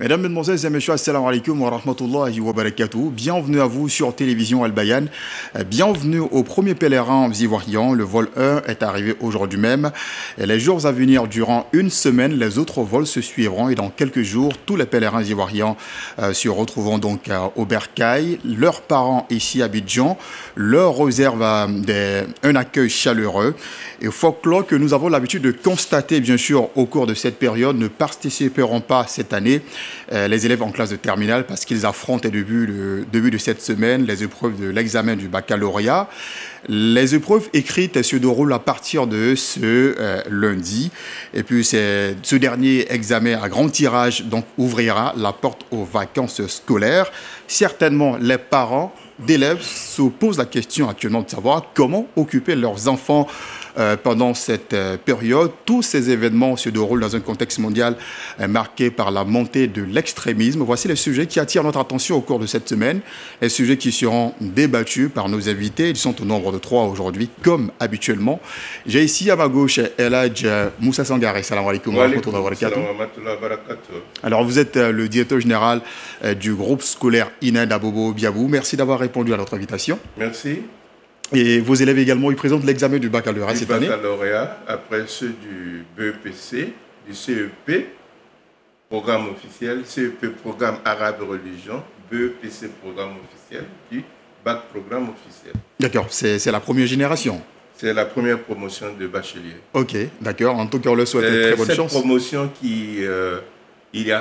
Mesdames, Mesdemoiselles et Messieurs, assalamu alaikum wa rahmatullahi wa barakatuh. Bienvenue à vous sur Télévision Al-Bayan. Bienvenue au premier pèlerin ivoirien. Le vol 1 est arrivé aujourd'hui même. Et les jours à venir, durant une semaine, les autres vols se suivront. Et dans quelques jours, tous les pèlerins ivoiriens se retrouveront donc au Bercail. Leurs parents ici à Abidjan leur réservent un accueil chaleureux. Et folklore que nous avons l'habitude de constater, bien sûr, au cours de cette période, ne participeront pas cette année les élèves en classe de terminale parce qu'ils affrontent le début de cette semaine les épreuves de l'examen du baccalauréat. Les épreuves écrites se déroulent à partir de ce lundi. Et puis ce dernier examen à grand tirage donc, ouvrira la porte aux vacances scolaires. Certainement, les parents d'élèves se posent la question actuellement de savoir comment occuper leurs enfants pendant cette période. Tous ces événements se déroulent dans un contexte mondial marqué par la montée de l'extrémisme. Voici les sujets qui attirent notre attention au cours de cette semaine. Les sujets qui seront débattus par nos invités. Ils sont au nombre de 3 aujourd'hui, comme habituellement. J'ai ici à ma gauche Eladj Moussa Sangaré. Salam alaikum wa rahmatullahi wa barakatuh. Alors, vous êtes le directeur général du groupe scolaire INED Abobo Biabou. Merci d'avoir répondu à notre invitation. Merci. Et vos élèves également, ils présentent l'examen du baccalauréat cette année. Du baccalauréat, après ceux du BEPC, du CEP, programme officiel, CEP, programme arabe et religion, BEPC, programme officiel, puis bac, programme officiel. D'accord, c'est la première génération. C'est la première promotion de bachelier. Ok, d'accord. En tout cas, on leur souhaite une très bonne chance. Cette promotion qui, il y a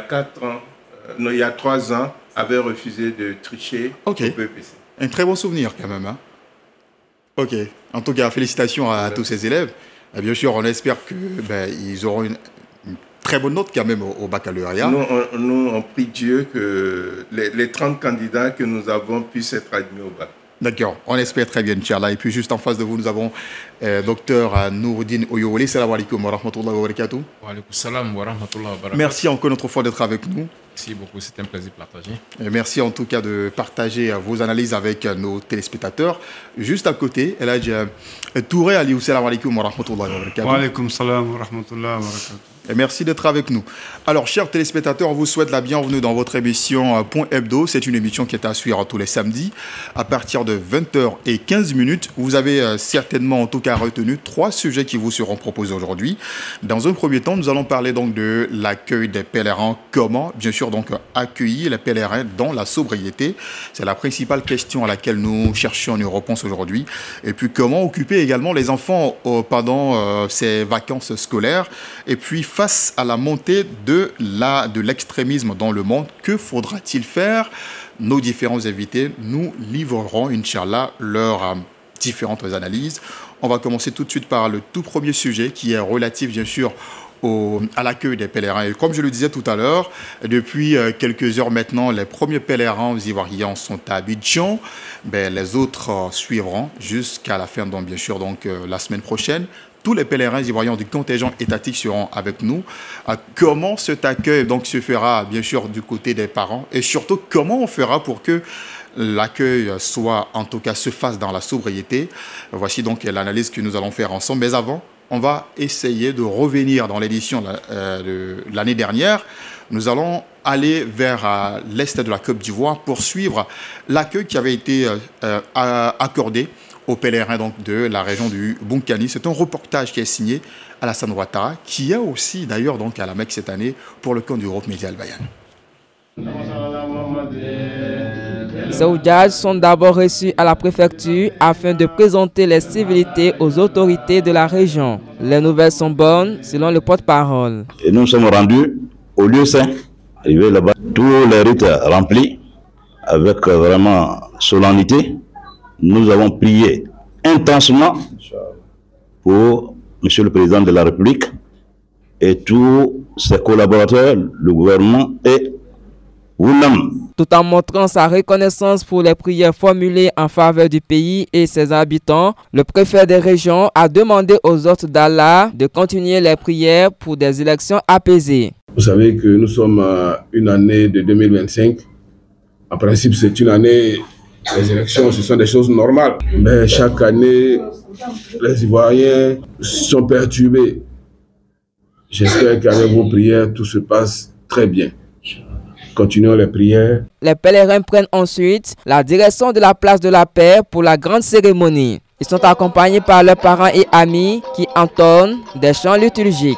3 ans, avait refusé de tricher au BEPC. Un très bon souvenir quand même, hein. Ok. En tout cas, félicitations à tous ces élèves. Et bien sûr, on espère qu'ils auront une très bonne note quand même au baccalauréat. Nous, on prie Dieu que les 30 candidats que nous avons puissent être admis au bac. D'accord, on espère très bien, Inch'Allah. Et puis juste en face de vous, nous avons Dr Nouroudine Oyowole. Salam alaikum wa rahmatullahi wa barakatuh. Wa alaikum salam wa rahmatullahi wa barakatuh. Merci encore une autre fois d'être avec nous. Merci beaucoup, c'est un plaisir de partager. Et merci en tout cas de partager vos analyses avec nos téléspectateurs. Juste à côté, Eladj Touré Aliou. Salam alaikum wa rahmatullahi wa barakatuh. Wa alaikum salam wa rahmatullahi wa barakatuh. Et merci d'être avec nous. Alors, chers téléspectateurs, on vous souhaite la bienvenue dans votre émission Point Hebdo. C'est une émission qui est à suivre tous les samedis à partir de 20h15. Vous avez certainement en tout cas retenu 3 sujets qui vous seront proposés aujourd'hui. Dans un premier temps, nous allons parler donc de l'accueil des pèlerins. Comment, bien sûr, donc accueillir les pèlerins dans la sobriété. C'est la principale question à laquelle nous cherchons une réponse aujourd'hui. Et puis, comment occuper également les enfants pendant ces vacances scolaires. Et puis, face à la montée de l'extrémisme dans le monde, que faudra-t-il faire? Nos différents invités nous livreront, Inch'Allah, leurs différentes analyses. On va commencer tout de suite par le tout premier sujet qui est relatif, bien sûr, à l'accueil des pèlerins. Et comme je le disais tout à l'heure, depuis quelques heures maintenant, les premiers pèlerins ivoiriens sont à Abidjan. Les autres suivront jusqu'à la fin, donc, bien sûr, donc, la semaine prochaine. Tous les pèlerins ivoiriens du contingent étatique seront avec nous. Comment cet accueil donc, se fera, bien sûr, du côté des parents? Et surtout, comment on fera pour que l'accueil soit, en tout cas, se fasse dans la sobriété? Voici donc l'analyse que nous allons faire ensemble. Mais avant, on va essayer de revenir dans l'édition de l'année dernière. Nous allons aller vers l'est de la Côte d'Ivoire pour suivre l'accueil qui avait été accordé aux pèlerins donc, de la région du Bunkani. C'est un reportage qui est signé Alassane Ouattara, qui est aussi d'ailleurs donc à la Mecque cette année pour le compte du groupe Média Al-Bayan. Ces oudjages sont d'abord reçus à la préfecture afin de présenter les civilités aux autorités de la région. Les nouvelles sont bonnes selon le porte-parole. Et nous sommes rendus au lieu saint, arrivés là-bas, tous les rites remplis avec vraiment solennité. Nous avons prié intensement pour M. le Président de la République et tous ses collaborateurs, le gouvernement et vous-même. Tout en montrant sa reconnaissance pour les prières formulées en faveur du pays et ses habitants, le préfet des régions a demandé aux hôtes d'Allah de continuer les prières pour des élections apaisées. Vous savez que nous sommes à une année de 2025. En principe, c'est une année... Les élections, ce sont des choses normales. Mais chaque année, les Ivoiriens sont perturbés. J'espère qu'avec vos prières, tout se passe très bien. continuons les prières. Les pèlerins prennent ensuite la direction de la place de la Paix pour la grande cérémonie. Ils sont accompagnés par leurs parents et amis qui entonnent des chants liturgiques.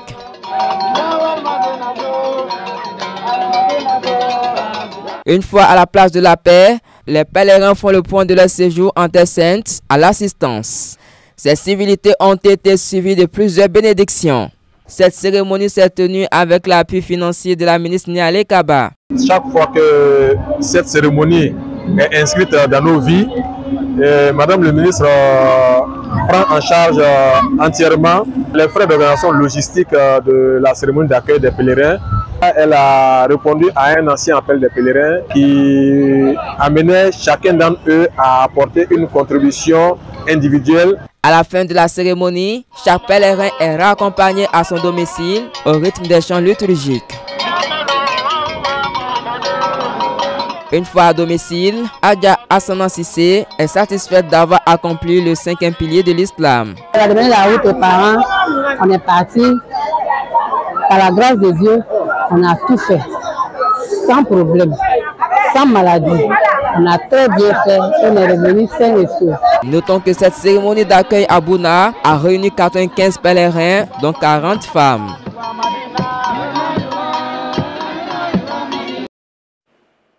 Une fois à la place de la Paix, les pèlerins font le point de leur séjour en Terre Sainte à l'assistance. Ces civilités ont été suivies de plusieurs bénédictions. Cette cérémonie s'est tenue avec l'appui financier de la ministre Nialé Kaba. Chaque fois que cette cérémonie est inscrite dans nos vies, Madame le ministre prend en charge entièrement les frais d'organisation logistique de la cérémonie d'accueil des pèlerins. Elle a répondu à un ancien appel des pèlerins qui amenait chacun d'entre eux à apporter une contribution individuelle. À la fin de la cérémonie, chaque pèlerin est raccompagné à son domicile au rythme des chants liturgiques. Une fois à domicile, Adja Hassana Sissé est satisfaite d'avoir accompli le 5e pilier de l'islam. On a donné la route aux parents, on est parti. Par la grâce de Dieu, on a tout fait, sans problème, sans maladie. On a très bien fait, on est revenu sain et sauf. Notons que cette cérémonie d'accueil à Bouna a réuni 95 pèlerins, dont 40 femmes.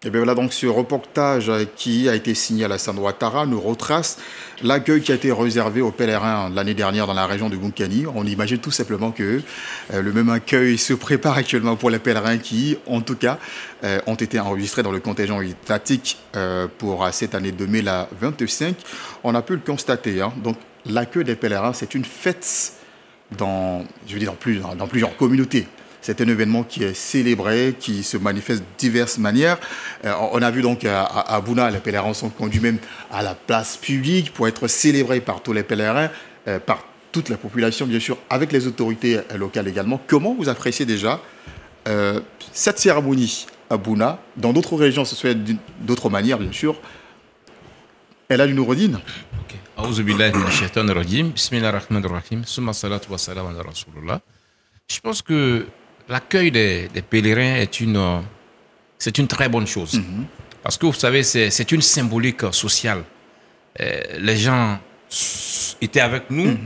Et bien voilà donc ce reportage qui a été signé à Alassane Ouattara nous retrace l'accueil qui a été réservé aux pèlerins l'année dernière dans la région de Bounkiani. On imagine tout simplement que le même accueil se prépare actuellement pour les pèlerins qui, en tout cas, ont été enregistrés dans le contingent étatique pour cette année 2025. On a pu le constater. Hein. Donc l'accueil des pèlerins, c'est une fête dans plusieurs communautés. C'est un événement qui est célébré, qui se manifeste de diverses manières. On a vu donc à Bouna, les pèlerins sont conduits même à la place publique pour être célébrés par tous les pèlerins, par toute la population, bien sûr, avec les autorités locales également. Comment vous appréciez déjà cette cérémonie à Bouna? Dans d'autres régions, ce soit d'autres manières, bien sûr. Elle a Noureddine. Je pense que l'accueil des pèlerins c'est une très bonne chose. Parce que vous savez, c'est une symbolique sociale. Les gens étaient avec nous,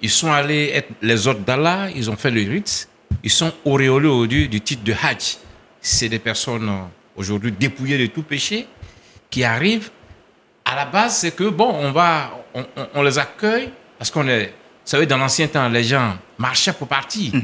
ils sont allés être les hôtes d'Allah, ils ont fait le rite, ils sont auréolés du titre de Hajj. C'est des personnes aujourd'hui dépouillées de tout péché qui arrivent. À la base, c'est que bon, on les accueille parce qu'on est. Vous savez, dans l'ancien temps, les gens marchaient pour partir.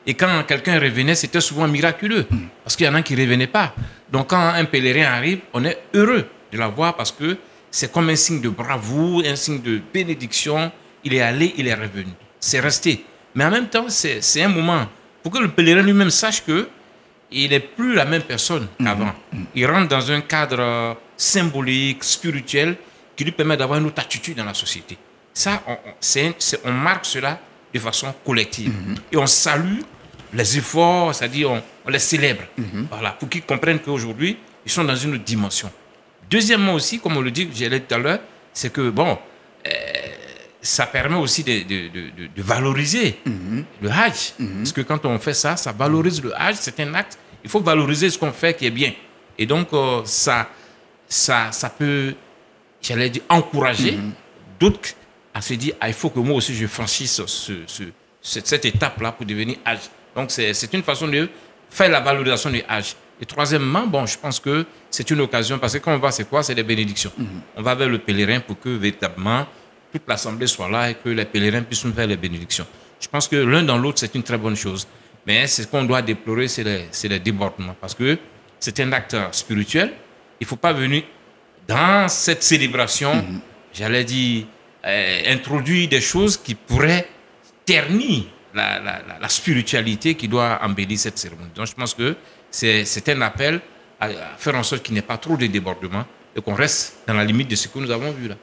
Et quand quelqu'un revenait, c'était souvent miraculeux. Parce qu'il y en a qui ne revenaient pas. Donc, quand un pèlerin arrive, on est heureux de l'avoir parce que c'est comme un signe de bravoure, un signe de bénédiction. Il est allé, il est revenu. C'est resté. Mais en même temps, c'est un moment pour que le pèlerin lui-même sache qu'il n'est plus la même personne qu'avant. Il rentre dans un cadre symbolique, spirituel, qui lui permet d'avoir une autre attitude dans la société. Ça, on marque cela de façon collective. Et on salue les efforts, c'est-à-dire on les célèbre. Voilà, pour qu'ils comprennent qu'aujourd'hui, ils sont dans une autre dimension. Deuxièmement aussi, comme on le dit, j'ai dit tout à l'heure, c'est que bon, ça permet aussi de valoriser le Hajj. Parce que quand on fait ça, ça valorise le Hajj, c'est un acte. Il faut valoriser ce qu'on fait qui est bien. Et donc, ça peut, j'allais dire, encourager d'autres à se dire, il faut que moi aussi je franchisse cette étape-là pour devenir Hajj. Donc, c'est une façon de faire la valorisation du Hajj. Et troisièmement, bon, je pense que c'est une occasion, parce que quand on va, c'est quoi? C'est des bénédictions. On va vers le pèlerin pour que véritablement toute l'assemblée soit là et que les pèlerins puissent nous faire les bénédictions. Je pense que l'un dans l'autre, c'est une très bonne chose. Mais ce qu'on doit déplorer, c'est les débordements. Parce que c'est un acte spirituel. Il ne faut pas venir dans cette célébration, j'allais dire, introduire des choses qui pourraient ternir la spiritualité qui doit embellir cette cérémonie. Donc je pense que c'est un appel à faire en sorte qu'il n'y ait pas trop de débordements et qu'on reste dans la limite de ce que nous avons vu là.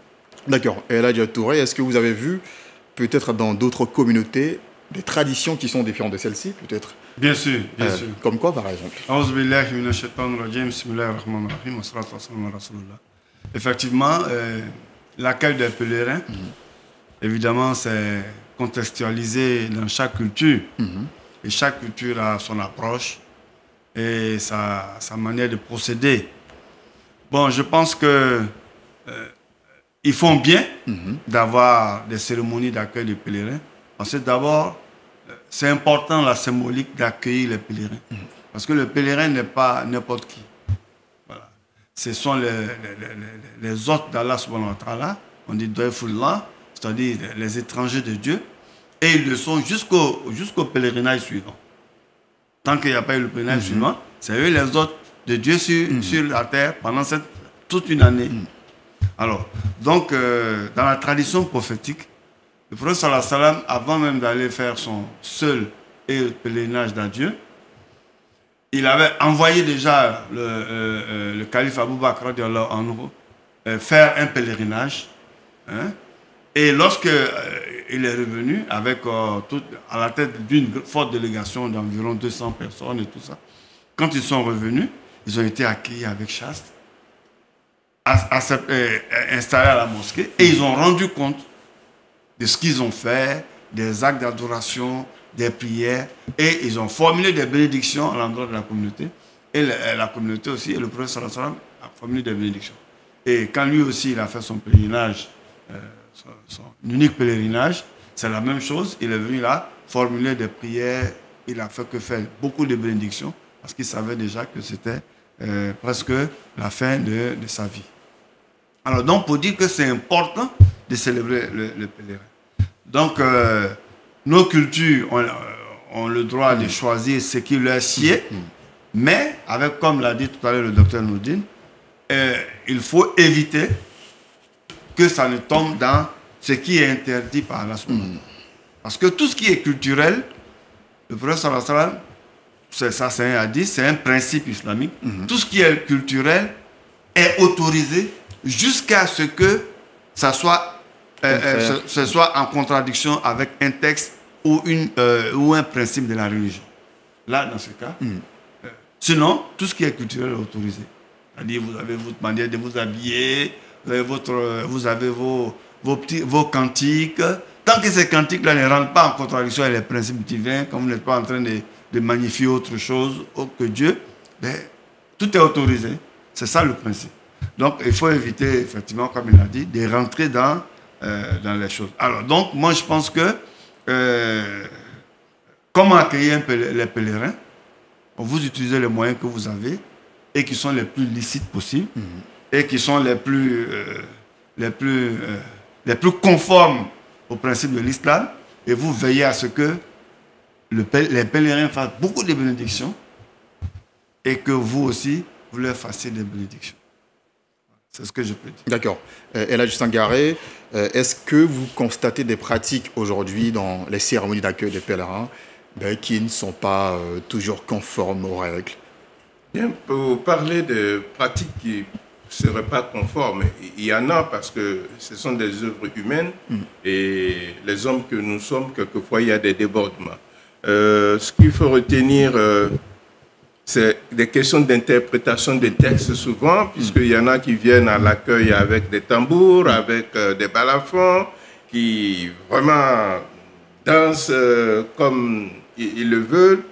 D'accord. Et là, Touré, est-ce que vous avez vu, peut-être dans d'autres communautés, des traditions qui sont différentes de celles-ci, peut-être? Bien sûr, bien sûr. Comme quoi, par exemple? Effectivement, l'accueil des pèlerins, évidemment, c'est contextualisé dans chaque culture. Et chaque culture a son approche. et sa manière de procéder. Bon, je pense que ils font bien d'avoir des cérémonies d'accueil des pèlerins. Parce que d'abord, c'est important la symbolique d'accueillir les pèlerins. Parce que le pèlerin n'est pas n'importe qui. Voilà. Ce sont les hôtes d'Allah subhanahu wa ta'ala, on dit Doifullah, c'est-à-dire les étrangers de Dieu, et ils le sont jusqu'au pèlerinage suivant. Tant qu'il n'y a pas eu le pèlerinage suivant, c'est eux les hôtes de Dieu sur la terre pendant toute une année. Alors, donc, dans la tradition prophétique, le prophète sallallahu alayhi wa sallam, avant même d'aller faire son seul pèlerinage dans Dieu, il avait envoyé déjà le calife Abou Bakr faire un pèlerinage. Hein, et lorsque il est revenu avec à la tête d'une forte délégation d'environ 200 personnes et tout ça, quand ils sont revenus, ils ont été accueillis avec chaste, installés à la mosquée, et ils ont rendu compte de ce qu'ils ont fait, des actes d'adoration, des prières, et ils ont formulé des bénédictions à l'endroit de la communauté, et la communauté aussi, et le prophète sallallahu alayhi wa sallam a formulé des bénédictions. Et quand lui aussi il a fait son pèlerinage, son unique pèlerinage, c'est la même chose, il est venu là, formuler des prières, il a fait beaucoup de bénédictions, parce qu'il savait déjà que c'était presque la fin de sa vie. Alors donc, pour dire que c'est important de célébrer le pèlerin. Donc, nos cultures ont le droit de choisir ce qui leur sied, mais avec, comme l'a dit tout à l'heure le docteur Nourdine, il faut éviter que ça ne tombe dans ce qui est interdit par Allah. Parce que tout ce qui est culturel, le prophète sallallahu alayhi wa sallam, ça c'est un hadith, c'est un principe islamique. Tout ce qui est culturel est autorisé jusqu'à ce que ça soit, ce soit en contradiction avec un texte ou un principe de la religion. Là, dans ce cas, sinon, tout ce qui est culturel est autorisé. C'est-à-dire, vous avez votre manière de vous habiller, vous avez vos cantiques. Tant que ces cantiques-là ne rentrent pas en contradiction avec les principes divins, comme vous n'êtes pas en train de magnifier autre chose que Dieu, ben, tout est autorisé. C'est ça le principe. Donc, il faut éviter, effectivement, comme il a dit, de rentrer dans les choses. Alors, donc, moi, je pense que comment accueillir les pèlerins? Vous utilisez les moyens que vous avez et qui sont les plus licites possibles et qui sont les plus conformes au principe de l'islam, et vous veillez à ce que les pèlerins fassent beaucoup de bénédictions et que vous aussi, vous leur fassiez des bénédictions. C'est ce que je peux dire. D'accord. Elhadji Sangaré, est-ce que vous constatez des pratiques aujourd'hui dans les cérémonies d'accueil des pèlerins qui ne sont pas toujours conformes aux règles? Bien, pour parler de pratiques qui ne seraient pas conformes, il y en a parce que ce sont des œuvres humaines et les hommes que nous sommes, quelquefois il y a des débordements. Ce qu'il faut retenir, c'est des questions d'interprétation des textes souvent, puisqu'il y en a qui viennent à l'accueil avec des tambours, avec des balafons, qui vraiment dansent comme ils le veulent.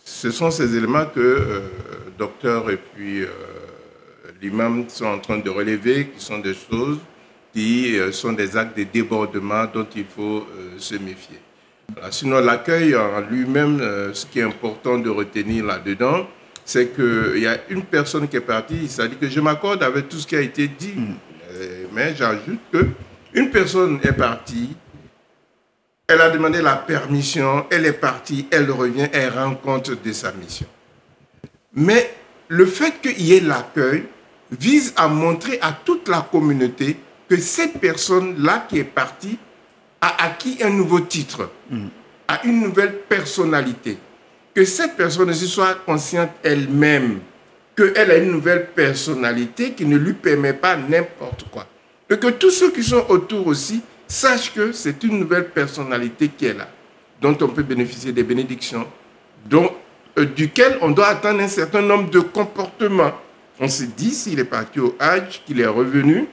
Ce sont ces éléments que le docteur et puis l'imam sont en train de relever, qui sont des choses qui sont des actes de débordement dont il faut se méfier. Voilà. Sinon, l'accueil en lui-même, ce qui est important de retenir là-dedans, c'est qu'il y a une personne qui est partie, ça dit que je m'accorde avec tout ce qui a été dit, mais j'ajoute qu'une personne est partie, elle a demandé la permission, elle est partie, elle revient, elle rend compte de sa mission. Mais le fait qu'il y ait l'accueil vise à montrer à toute la communauté que cette personne-là qui est partie a acquis un nouveau titre, a une nouvelle personnalité. Que cette personne aussi soit consciente elle-même qu'elle a une nouvelle personnalité qui ne lui permet pas n'importe quoi. Et que tous ceux qui sont autour aussi sachent que c'est une nouvelle personnalité qui est là, dont on peut bénéficier des bénédictions, duquel on doit attendre un certain nombre de comportements. On se dit, s'il est parti au Hajj, qu'il est revenu,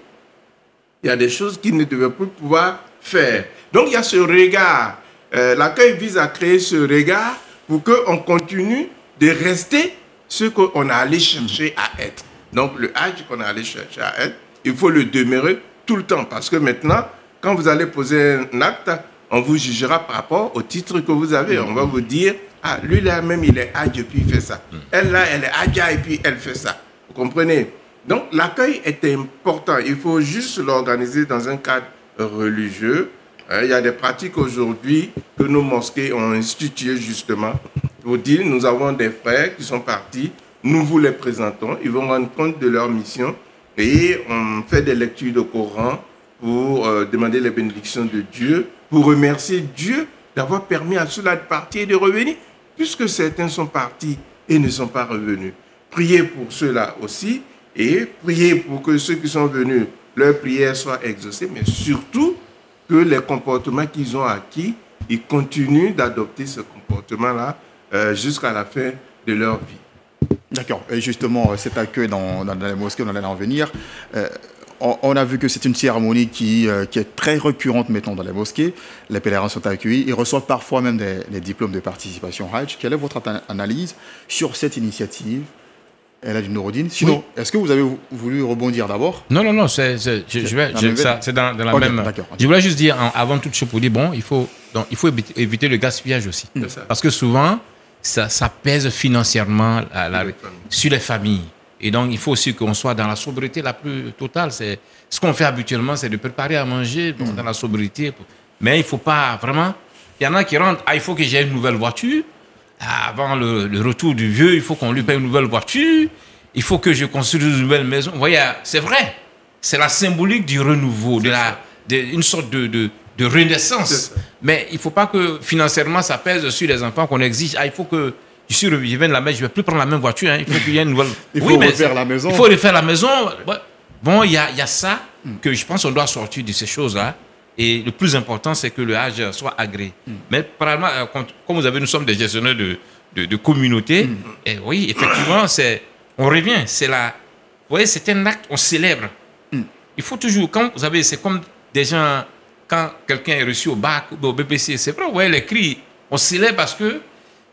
il y a des choses qu'il ne devait plus pouvoir faire. Donc, il y a ce regard. L'accueil vise à créer ce regard pour qu'on continue de rester ce qu'on a allé chercher à être. Donc, le Hajj qu'on a allé chercher à être, il faut le demeurer tout le temps. Parce que maintenant, quand vous allez poser un acte, on vous jugera par rapport au titre que vous avez. On va vous dire, ah, lui là même, il est Hajj et puis il fait ça. Elle là, elle est Hajja et puis elle fait ça. Vous comprenez? Donc, l'accueil est important. Il faut juste l'organiser dans un cadre religieux. Il y a des pratiques aujourd'hui que nos mosquées ont instituées justement pour dire, nous avons des frères qui sont partis, nous vous les présentons, ils vont rendre compte de leur mission et on fait des lectures de Coran pour demander les bénédictions de Dieu, pour remercier Dieu d'avoir permis à ceux-là de partir et de revenir, puisque certains sont partis et ne sont pas revenus. Priez pour ceux-là aussi et priez pour que ceux qui sont venus, leurs prières soient exaucées, mais surtout que les comportements qu'ils ont acquis, ils continuent d'adopter ce comportement-là jusqu'à la fin de leur vie. D'accord. Et justement, cet accueil dans les mosquées, on allait en venir. On a vu que c'est une cérémonie qui est très récurrente maintenant dans les mosquées. Les pèlerins sont accueillis. Ils reçoivent parfois même des diplômes de participation Hajj. Quelle est votre analyse sur cette initiative, Elhadji Nouroudine? Sinon, est-ce que vous avez voulu rebondir d'abord? Non, c'est dans la même... D'accord. Je voulais juste dire, avant toute chose, pour dire, bon, il faut éviter le gaspillage aussi. Parce que souvent, ça pèse financièrement sur les familles. Et donc, il faut aussi qu'on soit dans la sobriété la plus totale. Ce qu'on fait habituellement, c'est de préparer à manger dans la sobriété. Mais il ne faut pas vraiment... Il y en a qui rentrent, il faut que j'ai une nouvelle voiture. Avant le retour du vieux, il faut qu'on lui paye une nouvelle voiture. Il faut que je construise une nouvelle maison. Vous voyez, c'est vrai. C'est la symbolique du renouveau, une sorte de renaissance. Mais il ne faut pas que financièrement, ça pèse sur les enfants qu'on exige. Il faut que je viens de la messe, je ne vais plus prendre la même voiture. Il faut qu'il y ait une nouvelle... Il faut refaire la maison. Il faut refaire la maison. Bon, il y a ça que je pense qu'on doit sortir de ces choses-là. Et le plus important, c'est que le Hajj soit agréé. Mais probablement, comme vous avez, nous sommes des gestionnaires de communauté. Et oui, effectivement, on revient. Vous voyez, c'est un acte, on célèbre. Il faut toujours, quand vous avez, c'est comme des gens, quand quelqu'un est reçu au bac ou au BPC, c'est vrai, vous voyez les cris, on célèbre parce que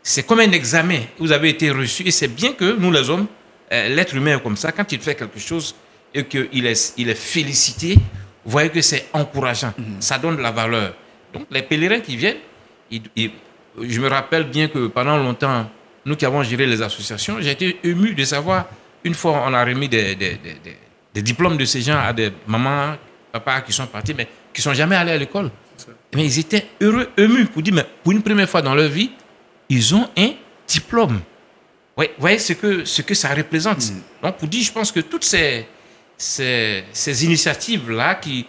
c'est comme un examen. Vous avez été reçu et c'est bien que nous, les hommes, l'être humain est comme ça, quand il fait quelque chose et qu'il est félicité, vous voyez que c'est encourageant. Ça donne de la valeur. Donc, les pèlerins qui viennent, je me rappelle bien que pendant longtemps, nous qui avons géré les associations, j'ai été ému de savoir, une fois, on a remis des diplômes de ces gens à des mamans, papas qui sont partis, mais qui ne sont jamais allés à l'école. Mais ils étaient heureux, émus, pour dire, mais pour une première fois dans leur vie, ils ont un diplôme. Vous voyez ce que ça représente. Donc, pour dire, je pense que toutes ces initiatives-là qui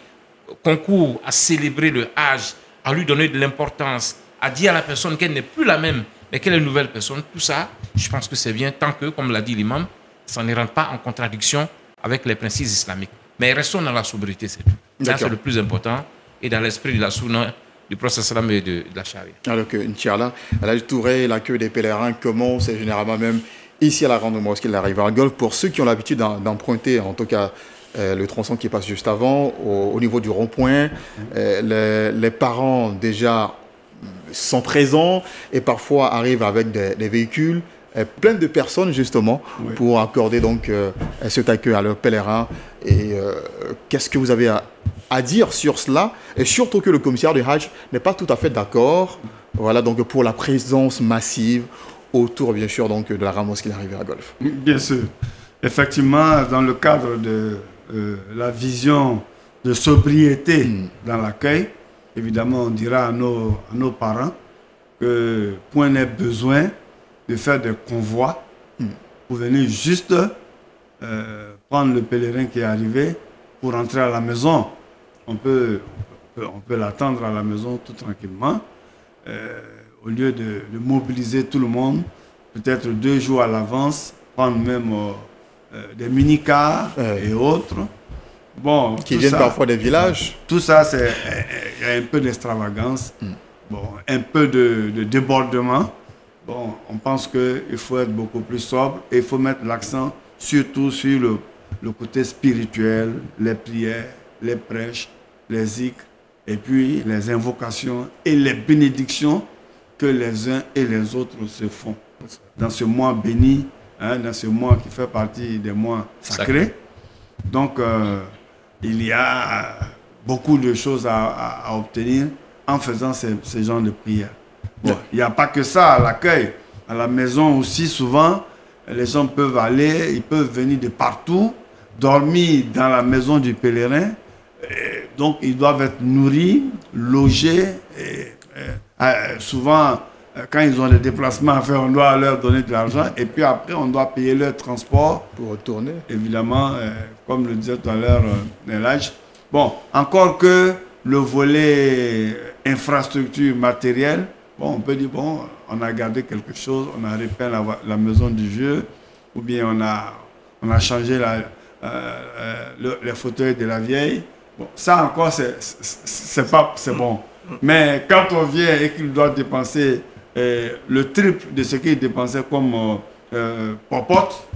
concourent à célébrer le Hajj, à lui donner de l'importance, à dire à la personne qu'elle n'est plus la même, mais qu'elle est une nouvelle personne, tout ça, je pense que c'est bien tant que, comme l'a dit l'imam, ça ne rentre pas en contradiction avec les principes islamiques. Mais restons dans la sobriété, c'est tout. Ça, c'est le plus important, et dans l'esprit de la sunna, du prophète sallam et de la charia. Alors que, Inch'Allah, Elhadji Touré, l'accueil des pèlerins commence généralement même ici à la grande mosquée de la Rivière Golfe. Pour ceux qui ont l'habitude d'emprunter, en tout cas, le tronçon qui passe juste avant, au niveau du rond-point, les parents déjà sont présents et parfois arrivent avec des véhicules plein de personnes justement pour accorder donc cet accueil à leurs pèlerins. Et qu'est-ce que vous avez à dire sur cela? Et surtout que le commissaire du Hajj n'est pas tout à fait d'accord, voilà, donc pour la présence massive autour bien sûr donc de la grande mosquée de la Rivière Golfe. Bien sûr. Effectivement, dans le cadre de la vision de sobriété dans l'accueil, évidemment, on dira à nos parents que point n'est besoin de faire des convois pour venir juste prendre le pèlerin qui est arrivé pour rentrer à la maison. On peut l'attendre à la maison tout tranquillement, au lieu de mobiliser tout le monde, peut-être 2 jours à l'avance, prendre même des mini-cars et autres. Bon, qui viennent parfois des villages. Tout ça, il y a un peu d'extravagance, un peu de débordement. Bon, on pense qu'il faut être beaucoup plus sobre et il faut mettre l'accent surtout sur le côté spirituel, les prières, les prêches, les zikrs, et puis les invocations et les bénédictions que les uns et les autres se font. dans ce mois béni, hein, dans ce mois qui fait partie des mois sacrés. Donc, il y a beaucoup de choses à obtenir en faisant ce genre de prières. Bon, il n'y a pas que ça à l'accueil. À la maison aussi, souvent, les gens peuvent aller, ils peuvent venir de partout, dormir dans la maison du pèlerin. Et donc, ils doivent être nourris, logés. Souvent, quand ils ont des déplacements à faire, on doit leur donner de l'argent. Et puis après, on doit payer leur transport. Pour retourner. Évidemment, comme le disait tout à l'heure Nelage. Bon, encore que le volet infrastructure matérielle, bon, on peut dire, bon, on a gardé quelque chose, on a repeint la maison du vieux, ou bien on a changé les fauteuils de la vieille. Bon, ça encore, c'est bon. Mais quand on vient et qu'il doit dépenser le triple de ce qu'il dépensait comme popote,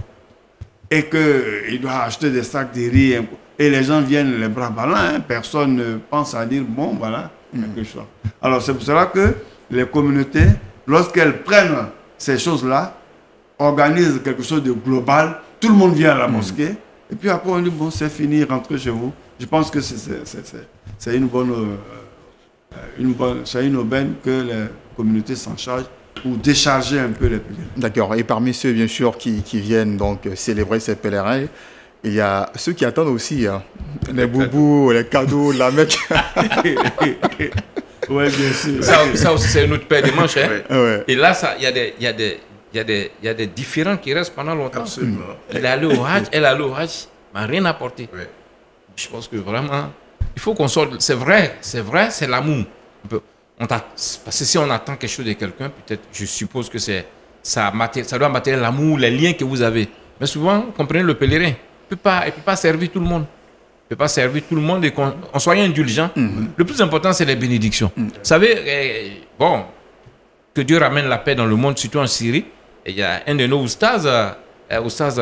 et qu'il doit acheter des sacs de riz, et les gens viennent les bras ballants, hein, personne ne pense à dire, bon, voilà, quelque chose. Alors, c'est pour cela que les communautés, lorsqu'elles prennent ces choses-là, organisent quelque chose de global, tout le monde vient à la mosquée, et puis après on dit, bon, c'est fini, rentrez chez vous. Je pense que c'est une aubaine que les communautés s'en chargent pour décharger un peu les pèlerins. D'accord. Et parmi ceux, bien sûr, qui viennent donc célébrer ces pèlerins, il y a ceux qui attendent aussi, hein, les boubous, les cadeaux, la Mecque. Oui, bien sûr. Ça aussi, c'est une autre paire de manches. Hein? Ouais. Et là, il y a des différends qui restent pendant longtemps. Absolument. Elle est allée au Hajj, elle est allée au Hajj, m'a rien apporté. Ouais. Je pense que vraiment, il faut qu'on sorte. C'est vrai, c'est l'amour. Parce que si on attend quelque chose de quelqu'un, peut-être, je suppose que ça doit matérialiser l'amour, les liens que vous avez. Mais souvent, comprenez, le pèlerin, il ne peut pas servir tout le monde. Il ne peut pas servir tout le monde et qu'on soit indulgent. Le plus important, c'est les bénédictions. Vous savez, bon, que Dieu ramène la paix dans le monde, surtout en Syrie. Et il y a un de nos oustaz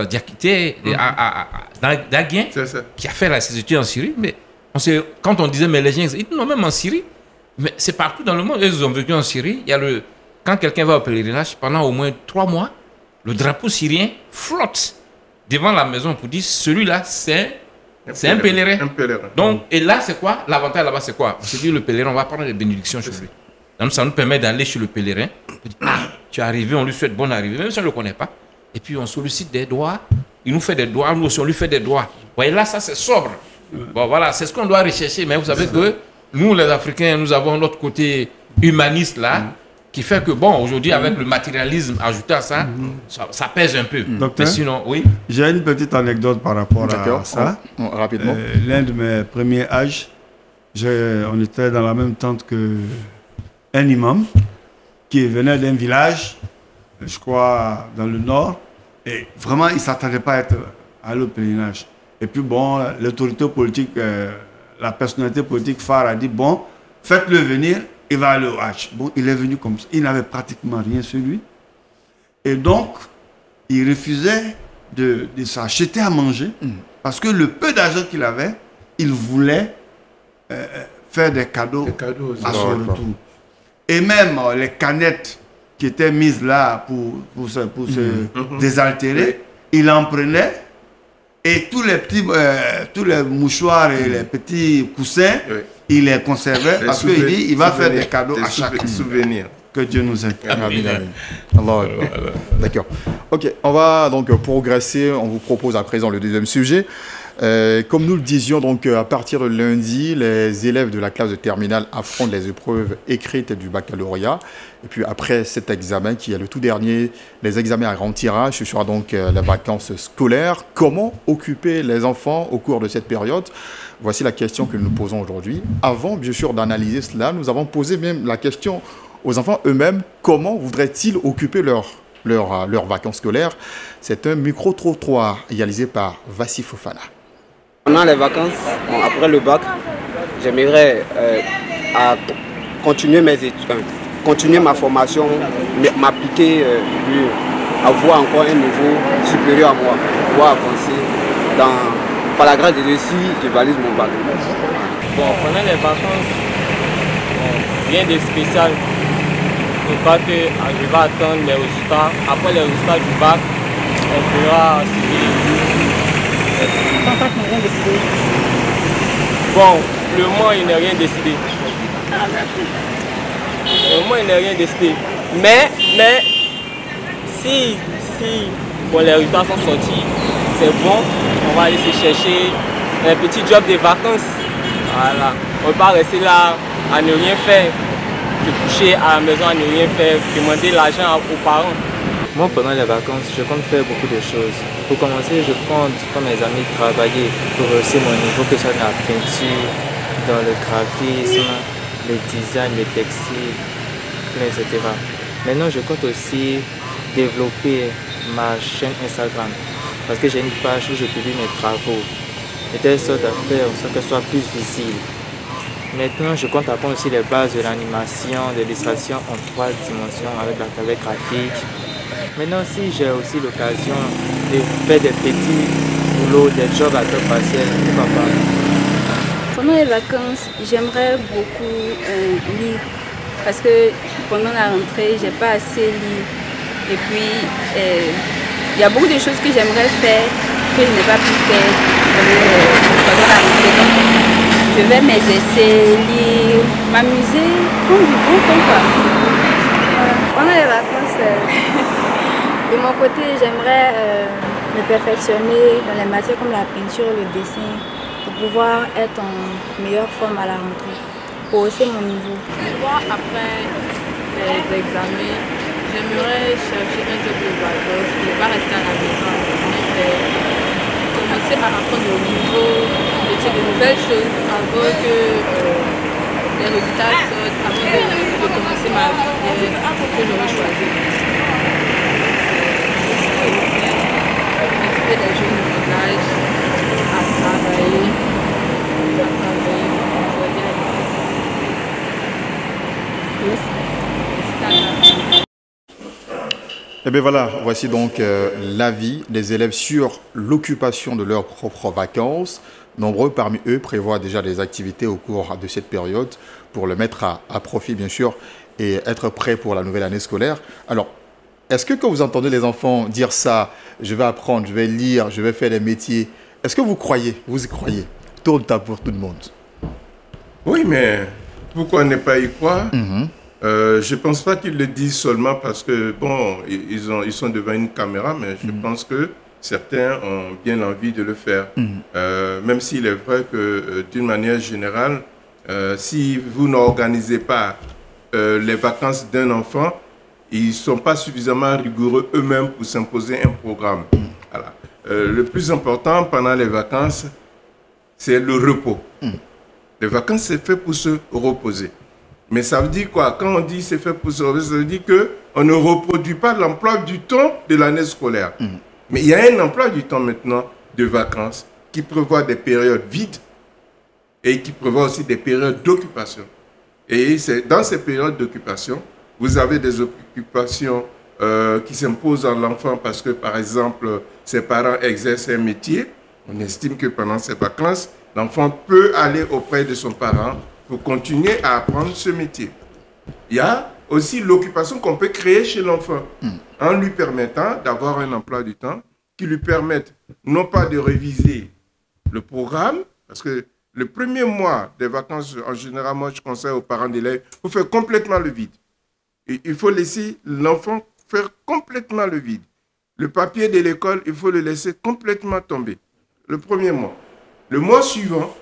Diakité, d'Aguien, qui a fait ses études en Syrie. Mais quand on disait, mais les gens, ils disent, non, même en Syrie, mais c'est partout dans le monde. Ils ont vécu en Syrie. Quand quelqu'un va au pèlerinage, pendant au moins 3 mois, le drapeau syrien flotte devant la maison pour dire, celui-là, c'est un pèlerin. Donc, et là, c'est quoi? L'avantage là-bas, c'est quoi? On se dit, le pèlerin, on va prendre des bénédictions chez lui. Donc, ça nous permet d'aller chez le pèlerin. On dit, tu es arrivé, on lui souhaite bonne arrivée, même si on ne le connaît pas. Et puis, on sollicite des doigts. Il nous fait des doigts, nous aussi, on lui fait des doigts. Vous voyez, là, ça, c'est sobre. Bon, voilà, c'est ce qu'on doit rechercher. Mais vous savez que nous, les Africains, nous avons notre côté humaniste, là, qui fait que, bon, aujourd'hui, avec le matérialisme ajouté à ça, ça pèse un peu. Docteur, mais sinon, oui. J'ai une petite anecdote par rapport à ça. Rapidement. L'un de mes premiers âges, on était dans la même tente qu'un imam qui venait d'un village, je crois, dans le nord. Et vraiment, il ne s'attendait pas à le pèlerinage. Et puis, bon, l'autorité politique, la personnalité politique phare a dit, bon, faites-le venir, il va aller au Hajj. Bon, il est venu comme ça. Il n'avait pratiquement rien sur lui. Et donc, il refusait de s'acheter à manger parce que le peu d'argent qu'il avait, il voulait faire des cadeaux à son retour. Et même les canettes qui étaient mises là pour se désaltérer, il en prenait et tous les mouchoirs et les petits coussins, il les conservait parce qu'il dit il va faire des cadeaux à chaque souvenir. Que Dieu nous aide. D'accord. Ok, on va donc progresser. On vous propose à présent le deuxième sujet. Comme nous le disions, donc à partir de lundi, les élèves de la classe de terminale affrontent les épreuves écrites du baccalauréat. Et puis après cet examen, qui est le tout dernier, les examens à grand tirage, ce sera donc les vacances scolaires. Comment occuper les enfants au cours de cette période? Voici la question que nous posons aujourd'hui. Avant, bien sûr, d'analyser cela, nous avons posé même la question aux enfants eux-mêmes. Comment voudraient-ils occuper leurs vacances scolaires? C'est un micro-trottoir réalisé par Vassi Fofana. Pendant les vacances, après le bac, j'aimerais continuer mes études, continuer ma formation, m'appliquer, avoir encore un niveau supérieur à moi, pouvoir avancer par la grâce de Dieu si je valide mon bac. Bon, pendant les vacances, rien de spécial. le bac, je vais attendre les résultats. Après les résultats du bac, on verra Papa n'a rien décidé. Bon, pour le moment, il n'est rien décidé. Pour le moment, il n'est rien décidé. Mais si bon, les résultats sont sortis, c'est bon, on va aller se chercher un petit job de vacances. Voilà. On ne peut pas rester là à ne rien faire, se coucher à la maison à ne rien faire, demander l'argent aux parents. Moi, pendant les vacances, je compte faire beaucoup de choses. Pour commencer, je compte, comme mes amis, travailler pour hausser mon niveau, que ce soit dans la peinture, dans le graphisme, le design, le textile, etc. Maintenant, je compte aussi développer ma chaîne Instagram parce que j'ai une page où je publie mes travaux de telle sorte à faire en sorte qu'elle soit plus visible. Maintenant, je compte apprendre aussi les bases de l'animation, de l'illustration en 3 dimensions avec la tablette graphique. Maintenant aussi, j'ai aussi l'occasion de faire des petits boulots, des jobs à temps partiel, pourquoi pas. Pendant les vacances, j'aimerais beaucoup lire parce que pendant la rentrée, j'ai pas assez lu. Et puis, il y a beaucoup de choses que j'aimerais faire que je n'ai pas pu faire pendant la rentrée. Donc, je vais m'exercer, lire, m'amuser, prendre du bon temps. Pendant les vacances, de mon côté, j'aimerais me perfectionner dans les matières comme la peinture, le dessin, pour pouvoir être en meilleure forme à la rentrée, pour hausser mon niveau. Moi, après les examens, j'aimerais chercher un job de vacances, ne pas rester à la maison, commencer à apprendre de de nouvelles choses avant que les résultats sortent, avant de commencer ma carrière que j'aurais choisi. Inciter les jeunes de mon âge à travailler, Et bien voilà, voici donc l'avis des élèves sur l'occupation de leurs propres vacances. Nombreux parmi eux prévoient déjà des activités au cours de cette période pour le mettre à profit, bien sûr, et être prêts pour la nouvelle année scolaire. Alors, est-ce que quand vous entendez les enfants dire ça, je vais apprendre, je vais lire, je vais faire des métiers, est-ce que vous y croyez? Tourne ta pour tout le monde. Oui, mais pourquoi ne pas y croire? Je ne pense pas qu'ils le disent seulement parce que, bon, ils sont devant une caméra, mais je pense que certains ont bien envie de le faire. Même s'il est vrai que, d'une manière générale, si vous n'organisez pas les vacances d'un enfant, ils ne sont pas suffisamment rigoureux eux-mêmes pour s'imposer un programme. Voilà. Le plus important pendant les vacances, c'est le repos. Les vacances, c'est fait pour se reposer. Mais ça veut dire quoi? Quand on dit c'est fait pour se reposer, ça veut dire qu'on ne reproduit pas l'emploi du temps de l'année scolaire. Mais il y a un emploi du temps maintenant de vacances qui prévoit des périodes vides et qui prévoit aussi des périodes d'occupation. Et c'est dans ces périodes d'occupation, vous avez des occupations qui s'imposent à l'enfant parce que, par exemple, ses parents exercent un métier. On estime que pendant ces vacances, l'enfant peut aller auprès de son parent pour continuer à apprendre ce métier. Il y a aussi l'occupation qu'on peut créer chez l'enfant en lui permettant d'avoir un emploi du temps qui lui permette non pas de réviser le programme, parce que le premier mois des vacances, en général, moi je conseille aux parents d'élèves, il faut faire complètement le vide. Et il faut laisser l'enfant faire complètement le vide. Le papier de l'école, il faut le laisser complètement tomber. Le premier mois. Le mois suivant,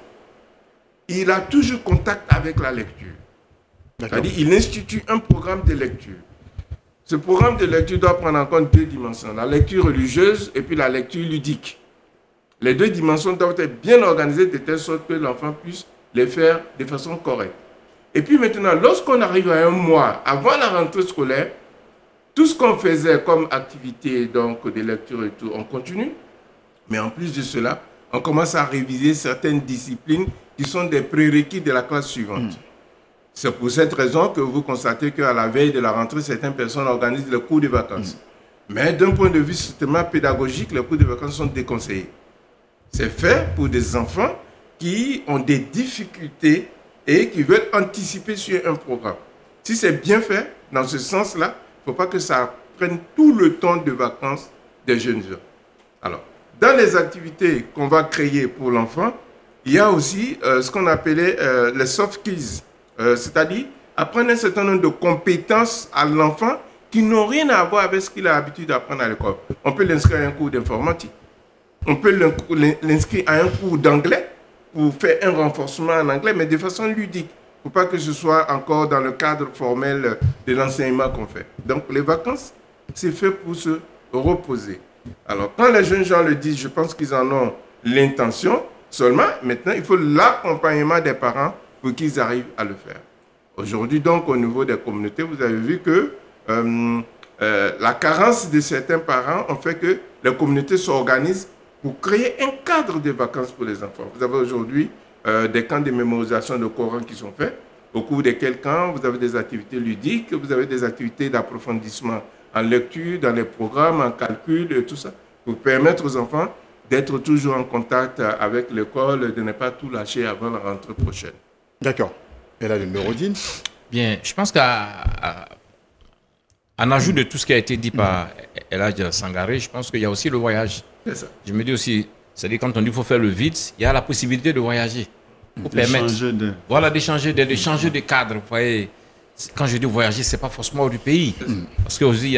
il a toujours contact avec la lecture. C'est-à-dire il institue un programme de lecture. Ce programme de lecture doit prendre en compte 2 dimensions, la lecture religieuse et puis la lecture ludique. Les 2 dimensions doivent être bien organisées de telle sorte que l'enfant puisse les faire de façon correcte. Et puis maintenant, lorsqu'on arrive à un mois avant la rentrée scolaire, tout ce qu'on faisait comme activité donc, de lecture et tout, on continue. Mais en plus de cela, on commence à réviser certaines disciplines qui sont des prérequis de la classe suivante. C'est pour cette raison que vous constatez qu'à la veille de la rentrée, certaines personnes organisent le cours de vacances. Mais d'un point de vue strictement pédagogique, les cours de vacances sont déconseillés. C'est fait pour des enfants qui ont des difficultés et qui veulent anticiper sur un programme. Si c'est bien fait, dans ce sens-là, il ne faut pas que ça prenne tout le temps de vacances des jeunes gens. Alors, dans les activités qu'on va créer pour l'enfant, il y a aussi ce qu'on appelait les soft skills, c'est-à-dire apprendre un certain nombre de compétences à l'enfant qui n'ont rien à voir avec ce qu'il a l'habitude d'apprendre à l'école. On peut l'inscrire à un cours d'informatique, on peut l'inscrire à un cours d'anglais pour faire un renforcement en anglais, mais de façon ludique. Il ne faut pas que ce soit encore dans le cadre formel de l'enseignement qu'on fait. Donc les vacances, c'est fait pour se reposer. Alors quand les jeunes gens le disent, je pense qu'ils en ont l'intention. Seulement, maintenant, il faut l'accompagnement des parents pour qu'ils arrivent à le faire. Aujourd'hui, donc, au niveau des communautés, vous avez vu que la carence de certains parents ont fait que les communautés s'organisent pour créer un cadre de vacances pour les enfants. Vous avez aujourd'hui des camps de mémorisation de Coran qui sont faits. Au cours desquels camps, vous avez des activités ludiques, vous avez des activités d'approfondissement en lecture, dans les programmes, en calcul, et tout ça, pour permettre aux enfants d'être toujours en contact avec l'école, de ne pas tout lâcher avant la rentrée prochaine. D'accord. Et là, le Nouroudine? Bien, je pense qu'en ajout de tout ce qui a été dit par Elhadj Sangaré, je pense qu'il y a aussi le voyage. C'est ça. Je me dis aussi, c'est-à-dire quand on dit qu'il faut faire le vide, il y a la possibilité de voyager. Pour permettre, voilà, d'échanger de cadre. Vous voyez, quand je dis voyager, ce n'est pas forcément hors du pays. Parce qu'aussi,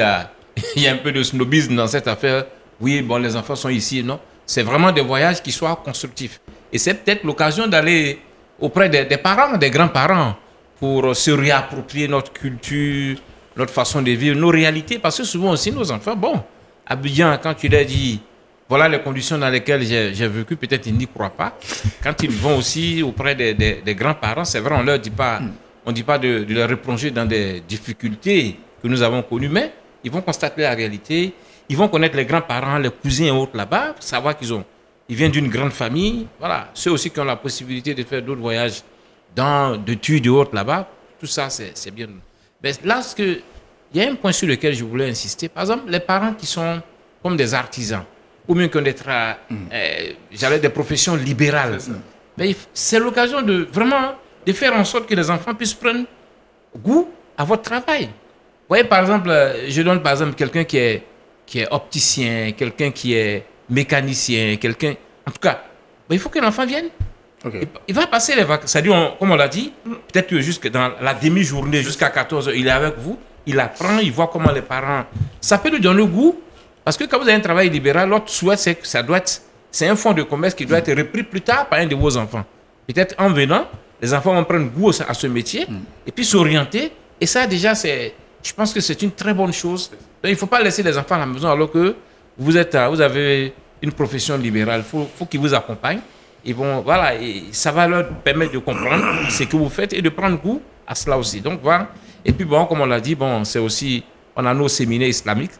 il y a un peu de snobisme dans cette affaire. Oui, bon, les enfants sont ici, non. C'est vraiment des voyages qui soient constructifs. Et c'est peut-être l'occasion d'aller auprès des parents, des grands-parents, pour se réapproprier notre culture, notre façon de vivre, nos réalités. Parce que souvent aussi, nos enfants, bon, Abidjan, quand tu leur dis, voilà les conditions dans lesquelles j'ai vécu, peut-être ils n'y croient pas. Quand ils vont aussi auprès des grands-parents, c'est vrai, on ne dit pas de leur replonger dans des difficultés que nous avons connues, mais ils vont constater la réalité. Ils vont connaître les grands-parents, les cousins et autres là-bas, savoir ils viennent d'une grande famille. Voilà, ceux aussi qui ont la possibilité de faire d'autres voyages d'études et autres là-bas, tout ça, c'est bien. Mais là, il y a un point sur lequel je voulais insister. Par exemple, les parents qui sont comme des artisans, ou bien qui ont des professions libérales. Mais c'est l'occasion de vraiment de faire en sorte que les enfants puissent prendre goût à votre travail. Vous voyez, par exemple, je donne par exemple quelqu'un qui est opticien, quelqu'un qui est mécanicien, quelqu'un... En tout cas, il faut que l'enfant vienne. Okay. Il va passer les vacances. C'est-à-dire, comme on l'a dit, peut-être que jusque dans la demi-journée, jusqu'à 14h, il est avec vous, il apprend, il voit comment les parents... Ça peut lui donner le goût, parce que quand vous avez un travail libéral, l'autre souhait, c'est que c'est un fonds de commerce qui doit être repris plus tard par un de vos enfants. Peut-être en venant, les enfants vont prendre goût à ce métier, et puis s'orienter. Et ça, déjà, je pense que c'est une très bonne chose. Donc, il ne faut pas laisser les enfants à la maison alors que vous avez une profession libérale. Il faut qu'ils vous accompagnent. Et ça va leur permettre de comprendre ce que vous faites et de prendre goût à cela aussi. Donc, voilà. Et puis, bon, comme on l'a dit, c'est aussi, on a nos séminaires islamiques.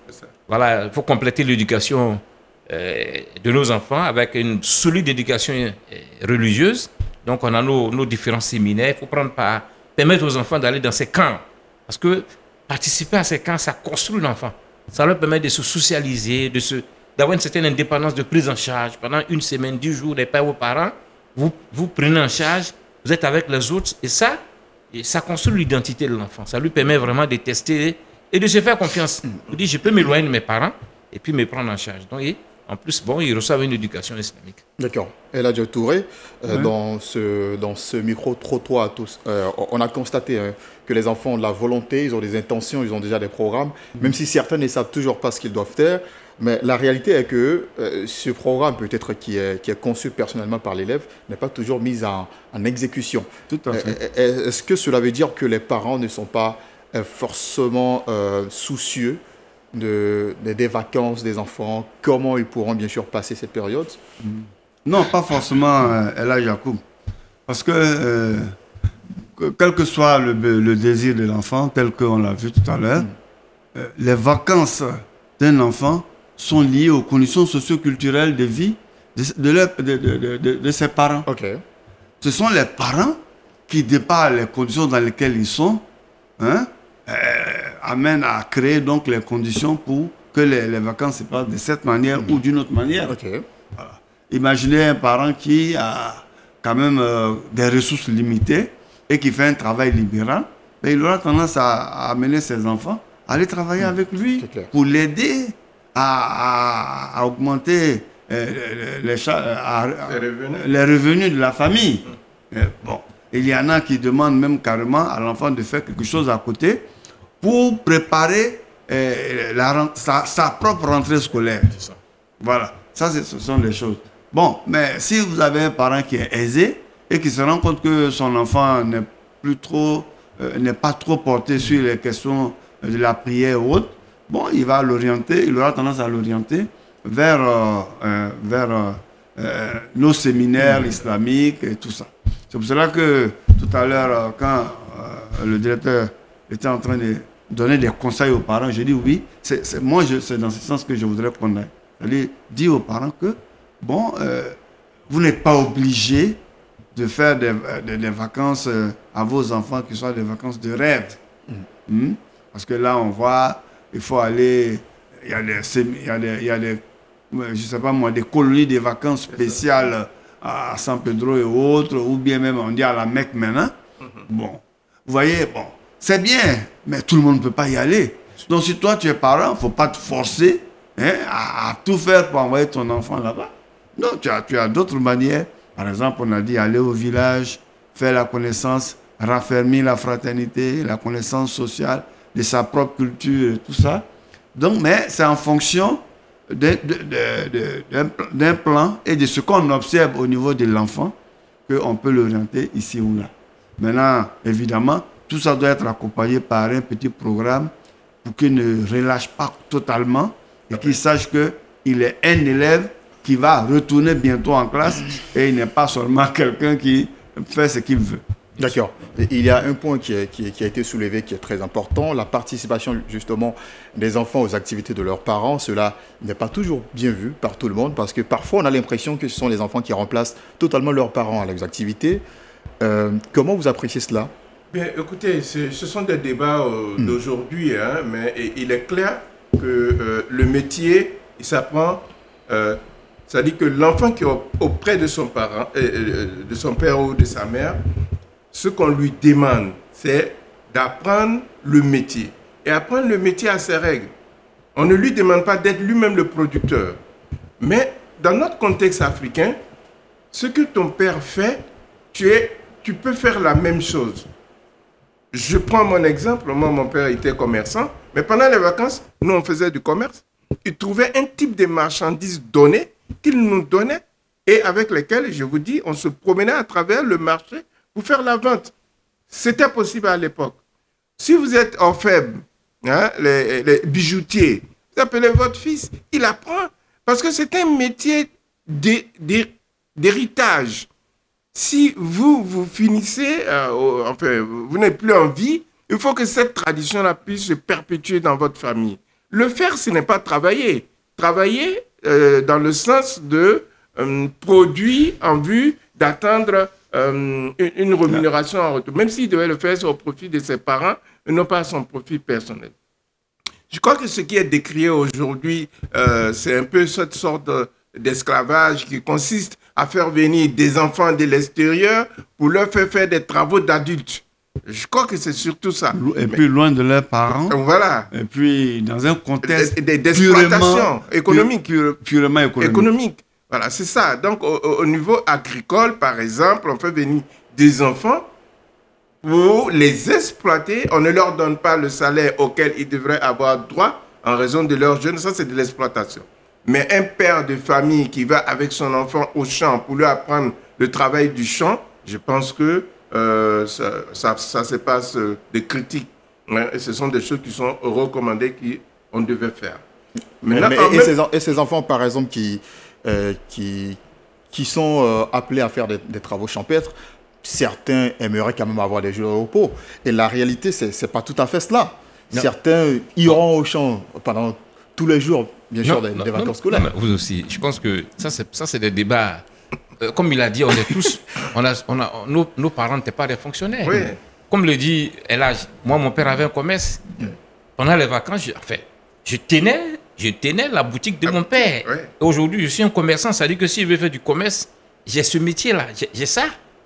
Voilà, il faut compléter l'éducation de nos enfants avec une solide éducation religieuse. Donc, on a nos différents séminaires. Il faut permettre aux enfants d'aller dans ces camps. Parce que participer à ces camps, ça construit l'enfant. Ça leur permet de se socialiser, d'avoir une certaine indépendance de prise en charge. Pendant une semaine, 10 jours, les pères ou parents, vous prenez en charge, vous êtes avec les autres. Et ça construit l'identité de l'enfant. Ça lui permet vraiment de tester et de se faire confiance. Il dit, je peux m'éloigner de mes parents et puis me prendre en charge. Donc, en plus, ils reçoivent une éducation islamique. D'accord. Elhadj Touré, dans ce micro-trottoir à tous, on a constaté que les enfants ont de la volonté, ils ont des intentions, ils ont déjà des programmes, même si certains ne savent toujours pas ce qu'ils doivent faire. Mais la réalité est que ce programme, peut-être qui est conçu personnellement par l'élève, n'est pas toujours mis en exécution. Tout à fait. Est-ce que cela veut dire que les parents ne sont pas forcément soucieux des vacances des enfants, comment ils pourront bien sûr passer cette période? Non, pas forcément, Elhadj Yacoub. Parce que quel que soit le désir de l'enfant, tel qu'on l'a vu tout à l'heure, les vacances d'un enfant sont liées aux conditions socio-culturelles de vie de ses parents. Okay. Ce sont les parents qui, de par les conditions dans lesquelles ils sont, amènent à créer donc les conditions pour que les vacances se passent de cette manière ou d'une autre manière. Okay. Voilà. Imaginez un parent qui a quand même des ressources limitées et qui fait un travail libéral. ben, il aura tendance à amener ses enfants à aller travailler avec lui pour l'aider à augmenter les revenus de la famille. Bon, il y en a qui demandent même carrément à l'enfant de faire quelque chose à côté pour préparer sa propre rentrée scolaire. Voilà, ça ce sont les choses. Bon, mais si vous avez un parent qui est aisé et qui se rend compte que son enfant n'est pas trop porté sur les questions de la prière ou autre, bon, il va l'orienter, il aura tendance à l'orienter vers nos séminaires islamiques et tout ça. C'est pour cela que tout à l'heure, quand le directeur était en train de donner des conseils aux parents, j'ai dit oui, c'est dans ce sens que je voudrais qu'on aille. C'est-à-dire dire aux parents que, bon, vous n'êtes pas obligés de faire des vacances à vos enfants qui soient des vacances de rêve. Parce que là, on voit, il faut aller, il y a des je sais pas moi, des colonies de vacances spéciales à San Pedro et autres, ou bien même on dit à la Mecque maintenant. Bon, vous voyez, bon, c'est bien, mais tout le monde ne peut pas y aller. Donc si toi tu es parent, il ne faut pas te forcer à tout faire pour envoyer ton enfant là-bas. Non, tu as d'autres manières. Par exemple, on a dit aller au village, faire la connaissance, raffermir la fraternité, la connaissance sociale de sa propre culture et tout ça. Donc, mais c'est en fonction d'un plan et de ce qu'on observe au niveau de l'enfant qu'on peut l'orienter ici ou là. Maintenant, évidemment, tout ça doit être accompagné par un petit programme pour qu'il ne relâche pas totalement et qu'il sache qu'il est un élève qui va retourner bientôt en classe et il n'est pas seulement quelqu'un qui fait ce qu'il veut. D'accord. Il y a un point qui a été soulevé qui est très important, la participation justement des enfants aux activités de leurs parents. Cela n'est pas toujours bien vu par tout le monde parce que parfois on a l'impression que ce sont les enfants qui remplacent totalement leurs parents à leurs activités. Comment vous appréciez cela? Bien, écoutez, ce sont des débats d'aujourd'hui, hein, mais il est clair que le métier, il s'apprend. C'est-à-dire que l'enfant qui est auprès de son parent, de son père ou de sa mère, ce qu'on lui demande, c'est d'apprendre le métier. Et apprendre le métier à ses règles. On ne lui demande pas d'être lui-même le producteur. Mais dans notre contexte africain, ce que ton père fait, tu peux faire la même chose. Je prends mon exemple. Moi, mon père était commerçant. Mais pendant les vacances, nous, on faisait du commerce. Il trouvait un type de marchandises données qu'il nous donnait et avec lesquelles, je vous dis, on se promenait à travers le marché pour faire la vente. C'était possible à l'époque. Si vous êtes orfèvre, hein, les bijoutiers, vous appelez votre fils, il apprend. Parce que c'est un métier d'héritage. Si vous finissez, enfin, vous n'êtes plus en vie, il faut que cette tradition-là puisse se perpétuer dans votre famille. Le faire, ce n'est pas travailler. Travailler dans le sens de produit en vue d'atteindre une rémunération en retour, même s'il devait le faire au profit de ses parents et non pas à son profit personnel. Je crois que ce qui est décrié aujourd'hui, c'est un peu cette sorte d'esclavage qui consiste à faire venir des enfants de l'extérieur pour leur faire des travaux d'adultes. Je crois que c'est surtout ça. Et puis loin de leurs parents. Voilà. Et puis dans un contexte d'exploitation économique. Purement économique. Voilà, c'est ça. Donc, au niveau agricole, par exemple, on fait venir des enfants pour les exploiter. On ne leur donne pas le salaire auquel ils devraient avoir droit en raison de leur jeune. Ça, c'est de l'exploitation. Mais un père de famille qui va avec son enfant au champ pour lui apprendre le travail du champ, je pense que ça se passe des critiques. Hein, et ce sont des choses qui sont recommandées qu'on devait faire. Et ces enfants, par exemple, qui sont appelés à faire des travaux champêtres, certains aimeraient quand même avoir des jours de repos. Et la réalité, ce n'est pas tout à fait cela. Non. Certains iront au champ pendant tous les jours, bien sûr, des vacances scolaires. Non, vous aussi. Je pense que ça, c'est des débats. Comme il a dit, on est tous... nos parents n'étaient pas des fonctionnaires. Oui. Comme le dit Elage, moi, mon père avait un commerce. Pendant les vacances, je tenais la boutique de mon père. Oui. Aujourd'hui, je suis un commerçant. Ça veut dire que si je veux faire du commerce, j'ai ce métier-là. J'ai ça.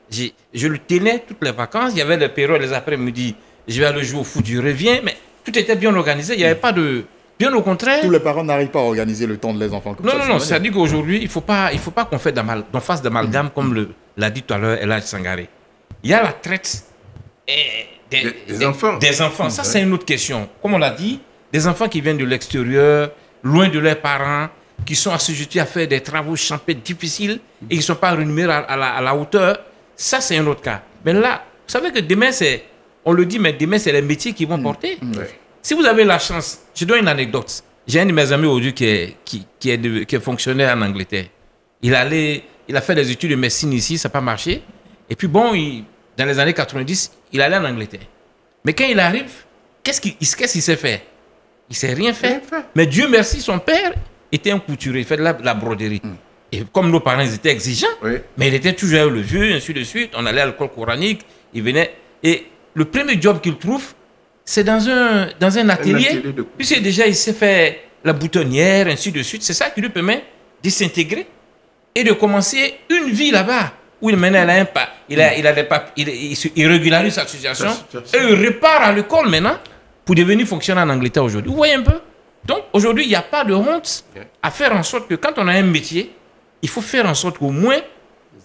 Je le tenais toutes les vacances. Il y avait des périodes, les après-midi. je vais aller jouer au foot, je reviens. Mais tout était bien organisé, il n'y avait pas de... Bien au contraire. Tous les parents n'arrivent pas à organiser le temps de les enfants comme ça. Non, c'est-à-dire qu'aujourd'hui, il ne faut pas qu'on fasse d'amalgame comme l'a dit tout à l'heure Elhadji Sangaré. Il y a la traite des enfants. Ça, c'est une autre question. Comme on l'a dit, des enfants qui viennent de l'extérieur, loin de leurs parents, qui sont assujettis à faire des travaux champêtres difficiles et qui ne sont pas rémunérés à la hauteur. Ça, c'est un autre cas. Mais là, vous savez que demain, on le dit, mais demain, c'est les métiers qui vont porter. Si vous avez la chance, je donne une anecdote. J'ai un de mes amis aujourd'hui qui est fonctionnaire en Angleterre. Il a fait des études de médecine ici, ça n'a pas marché. Et puis bon, dans les années 90, il allait en Angleterre. Mais quand il arrive, qu'est-ce qu'il sait faire? Il ne sait rien faire. Mais Dieu merci, son père était un couturier, il fait de la broderie. Et comme nos parents ils étaient exigeants, mais il était toujours le vieux, ainsi de suite. On allait à l'école coranique, il venait. Et le premier job qu'il trouve, c'est dans un atelier. Puisque déjà, il sait faire la boutonnière, ainsi de suite. C'est ça qui lui permet de s'intégrer et de commencer une vie là-bas. Où il régularise sa situation et il repart à l'école maintenant pour devenir fonctionnaire en Angleterre aujourd'hui. Vous voyez un peu? Donc, aujourd'hui, il n'y a pas de honte à faire en sorte que quand on a un métier, il faut faire en sorte qu'au moins,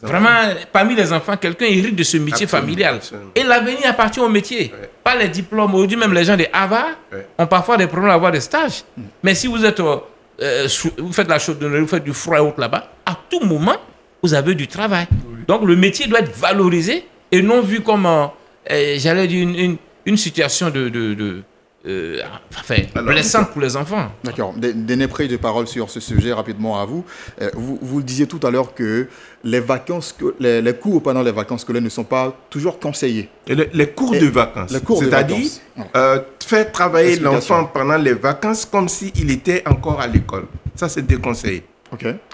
vraiment, parmi les enfants, quelqu'un hérite de ce métier familial. Et l'avenir appartient au métier, pas les diplômes. Aujourd'hui, même les gens de Harvard ont parfois des problèmes à avoir des stages. Mais si vous êtes, vous faites la chaudronnerie, vous faites du froid et autres là-bas, à tout moment, vous avez du travail. Donc, le métier doit être valorisé et non vu comme, j'allais dire, une situation blessante pour les enfants. D'accord. Des prises de parole sur ce sujet rapidement à vous. Vous le disiez tout à l'heure que les cours pendant les vacances scolaires ne sont pas toujours conseillés. Les cours de vacances. C'est-à-dire faire travailler l'enfant pendant les vacances comme s'il était encore à l'école. Ça, c'est déconseillé.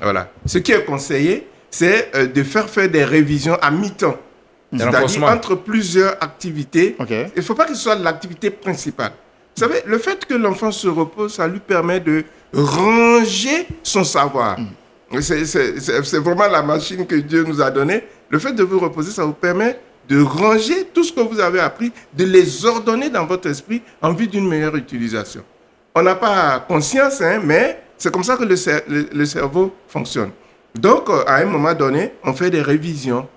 Voilà. Ce qui est conseillé, c'est de faire des révisions à mi-temps. C'est-à-dire entre plusieurs activités. Il ne faut pas que ce soit l'activité principale. Vous savez, le fait que l'enfant se repose, ça lui permet de ranger son savoir. C'est vraiment la machine que Dieu nous a donnée. Le fait de vous reposer, ça vous permet de ranger tout ce que vous avez appris, de les ordonner dans votre esprit en vue d'une meilleure utilisation. On n'a pas conscience, mais c'est comme ça que le cerveau fonctionne. Donc, à un moment donné, on fait des révisions.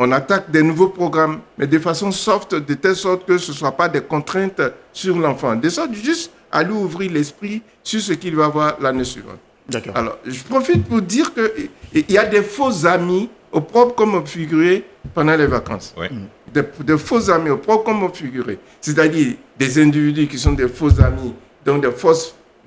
On attaque des nouveaux programmes, mais de façon soft, de telle sorte que ce ne soit pas des contraintes sur l'enfant. De sorte juste à lui ouvrir l'esprit sur ce qu'il va voir l'année suivante. D'accord. Alors, je profite pour dire qu'il y a des faux amis, au propre comme au figuré, pendant les vacances. Des faux amis, au propre comme au figuré. C'est-à-dire des individus qui sont des faux amis, donc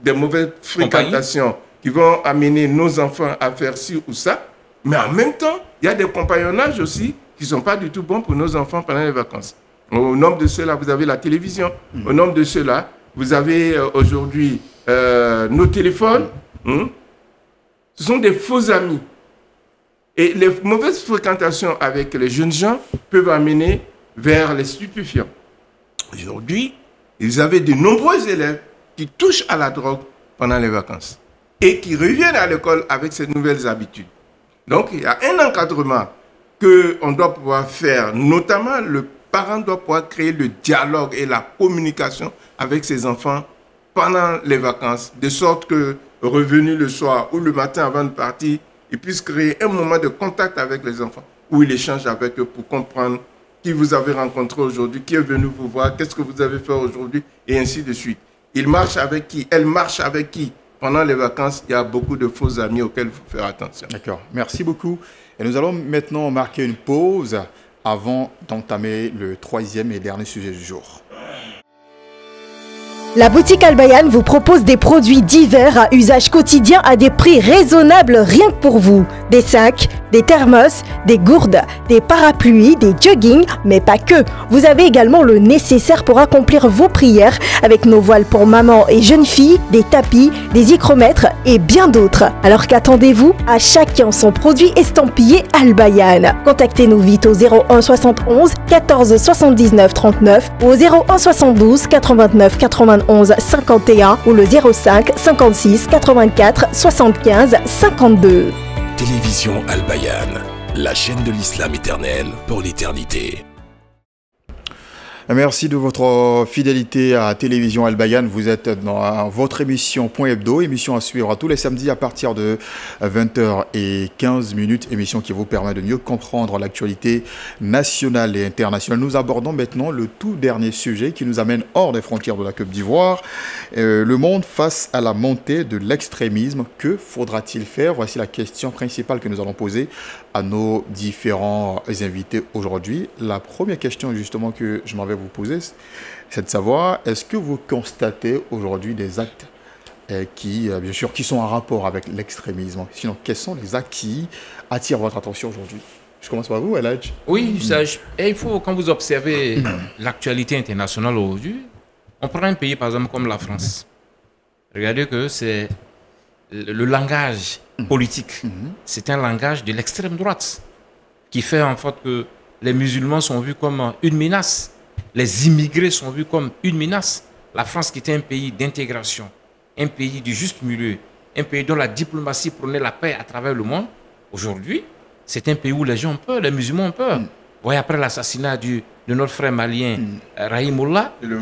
des mauvaises fréquentations qui vont amener nos enfants à faire ci ou ça. Mais en même temps, il y a des compagnonnages aussi qui ne sont pas du tout bons pour nos enfants pendant les vacances. Au nombre de ceux-là, vous avez la télévision. Au nombre de ceux-là, vous avez aujourd'hui nos téléphones. Ce sont des faux amis. Et les mauvaises fréquentations avec les jeunes gens peuvent amener vers les stupéfiants. Aujourd'hui, ils avaient de nombreux élèves qui touchent à la drogue pendant les vacances et qui reviennent à l'école avec ces nouvelles habitudes. Donc, il y a un encadrement qu'on doit pouvoir faire. Notamment, le parent doit pouvoir créer le dialogue et la communication avec ses enfants pendant les vacances, de sorte que, revenu le soir ou le matin avant de partir, il puisse créer un moment de contact avec les enfants, où il échange avec eux pour comprendre qui vous avez rencontré aujourd'hui, qui est venu vous voir, qu'est-ce que vous avez fait aujourd'hui, et ainsi de suite. Il marche avec qui? Elle marche avec qui? Pendant les vacances, il y a beaucoup de faux amis auxquels il faut faire attention. D'accord, merci beaucoup. Et nous allons maintenant marquer une pause avant d'entamer le troisième et dernier sujet du jour. La boutique Al-Bayan vous propose des produits divers à usage quotidien à des prix raisonnables rien que pour vous. Des sacs, des thermos, des gourdes, des parapluies, des joggings, mais pas que. Vous avez également le nécessaire pour accomplir vos prières avec nos voiles pour maman et jeunes filles, des tapis, des hygromètres et bien d'autres. Alors qu'attendez-vous? À chacun son produit estampillé Al-Bayan. Contactez-nous vite au 01 71 14 79 39 ou au 01 72 89 91 51 ou le 05 56 84 75 52. Télévision Al-Bayan, la chaîne de l'islam éternel pour l'éternité. Merci de votre fidélité à Télévision Al Bayan. Vous êtes dans votre émission Point Hebdo, émission à suivre tous les samedis à partir de 20h15, émission qui vous permet de mieux comprendre l'actualité nationale et internationale. Nous abordons maintenant le tout dernier sujet qui nous amène hors des frontières de la Côte d'Ivoire. Le monde face à la montée de l'extrémisme, que faudra-t-il faire? Voici la question principale que nous allons poser à nos différents invités aujourd'hui. La première question justement que je m'en vais vous poser, c'est de savoir, est-ce que vous constatez aujourd'hui des actes qui, bien sûr, qui sont en rapport avec l'extrémisme? Sinon, quels sont les actes qui attirent votre attention aujourd'hui? Je commence par vous, Eladj. Oui, il faut, quand vous observez l'actualité internationale aujourd'hui, on prend un pays, par exemple, comme la France. Regardez que c'est le langage politique. C'est un langage de l'extrême droite qui fait en sorte que les musulmans sont vus comme une menace. Les immigrés sont vus comme une menace. La France, qui était un pays d'intégration, un pays du juste milieu, un pays dont la diplomatie prônait la paix à travers le monde, aujourd'hui, c'est un pays où les gens ont peur, les musulmans ont peur. Vous voyez, après l'assassinat de notre frère malien, Rahimullah, il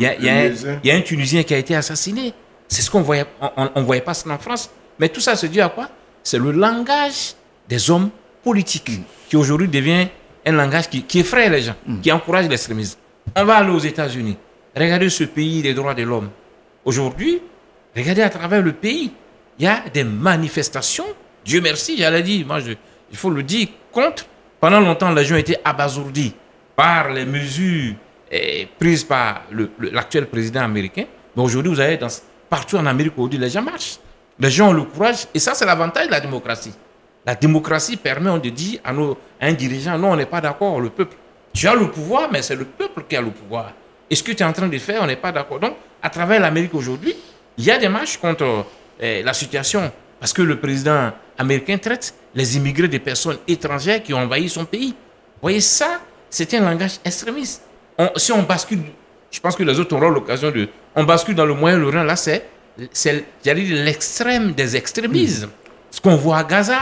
y a un Tunisien qui a été assassiné. C'est ce qu'on voyait, on ne voyait pas ça en France. Mais tout ça se dit à quoi? C'est le langage des hommes politiques qui aujourd'hui devient un langage qui effraie les gens, qui encourage l'extrémisme. On va aller aux États-Unis. Regardez ce pays des droits de l'homme. Aujourd'hui, regardez à travers le pays, il y a des manifestations. Dieu merci, j'allais dire, il faut le dire, contre. Pendant longtemps, les gens étaient abasourdis par les mesures prises par l'actuel président américain. Mais aujourd'hui, vous avez partout en Amérique, aujourd'hui, les gens marchent. Les gens ont le courage. Et ça, c'est l'avantage de la démocratie. La démocratie permet de dire à un dirigeant, non, on n'est pas d'accord, le peuple. Tu as le pouvoir, mais c'est le peuple qui a le pouvoir. Et ce que tu es en train de faire, on n'est pas d'accord. Donc, à travers l'Amérique aujourd'hui, il y a des marches contre la situation. Parce que le président américain traite les immigrés des personnes étrangères qui ont envahi son pays. Vous voyez, ça, c'est un langage extrémiste. Si on bascule, je pense que les autres auront l'occasion de... On bascule dans le Moyen-Orient, là, c'est l'extrême des extrémismes. Ce qu'on voit à Gaza,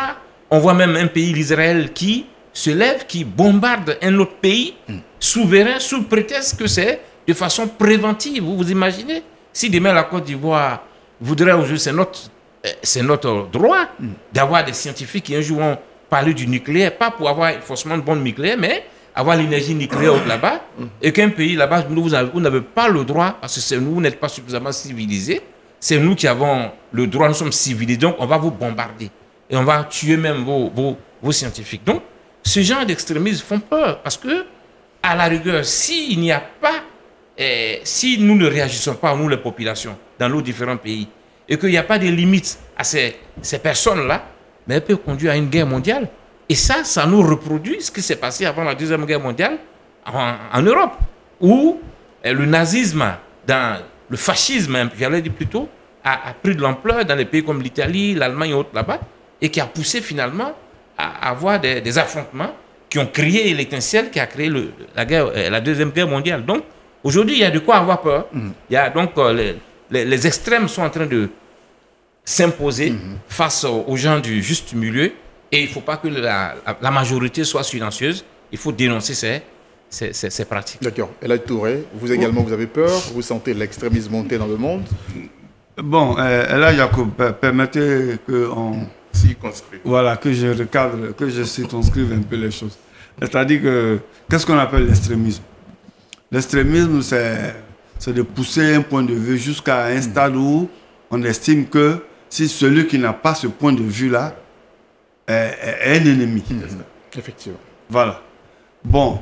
on voit même un pays, l'Israël, qui se lève, qui bombarde un autre pays souverain sous prétexte que c'est de façon préventive. Vous vous imaginez? Si demain la Côte d'Ivoire voudrait aujourd'hui, c'est notre droit d'avoir des scientifiques qui un jour vont parler du nucléaire, pas pour avoir forcément une bombe nucléaire, mais avoir l'énergie nucléaire là-bas, et qu'un pays là-bas, vous n'avez pas le droit, parce que vous n'êtes pas suffisamment civilisés, c'est nous qui avons le droit, nous sommes civilisés, donc on va vous bombarder. Et on va tuer même vos scientifiques. Donc, ce genre d'extrémisme font peur, parce que, à la rigueur, s'il n'y a pas, si nous ne réagissons pas, nous les populations, dans nos différents pays, et qu'il n'y a pas de limites à ces personnes-là, mais elles peuvent conduire à une guerre mondiale. Et ça nous reproduit ce qui s'est passé avant la Deuxième Guerre mondiale en Europe, où le nazisme, le fascisme, j'allais dire plutôt, a pris de l'ampleur dans les pays comme l'Italie, l'Allemagne et autres là-bas, et qui a poussé finalement à avoir des affrontements qui ont créé l'étincelle qui a créé la Deuxième Guerre mondiale. Donc, aujourd'hui, il y a de quoi avoir peur. Il y a donc les extrêmes sont en train de s'imposer face aux gens du juste milieu. Et il ne faut pas que la majorité soit silencieuse. Il faut dénoncer ces pratiques. D'accord. Eladj Touré, vous également, vous avez peur? Vous sentez l'extrémisme monter dans le monde? Bon, là, Jacob, permettez qu'on... Voilà, que je recadre, que je circonscrive un peu les choses. C'est-à-dire que, qu'est-ce qu'on appelle l'extrémisme? L'extrémisme, c'est de pousser un point de vue jusqu'à un stade où on estime que si celui qui n'a pas ce point de vue-là est un ennemi. Effectivement. Voilà. Bon,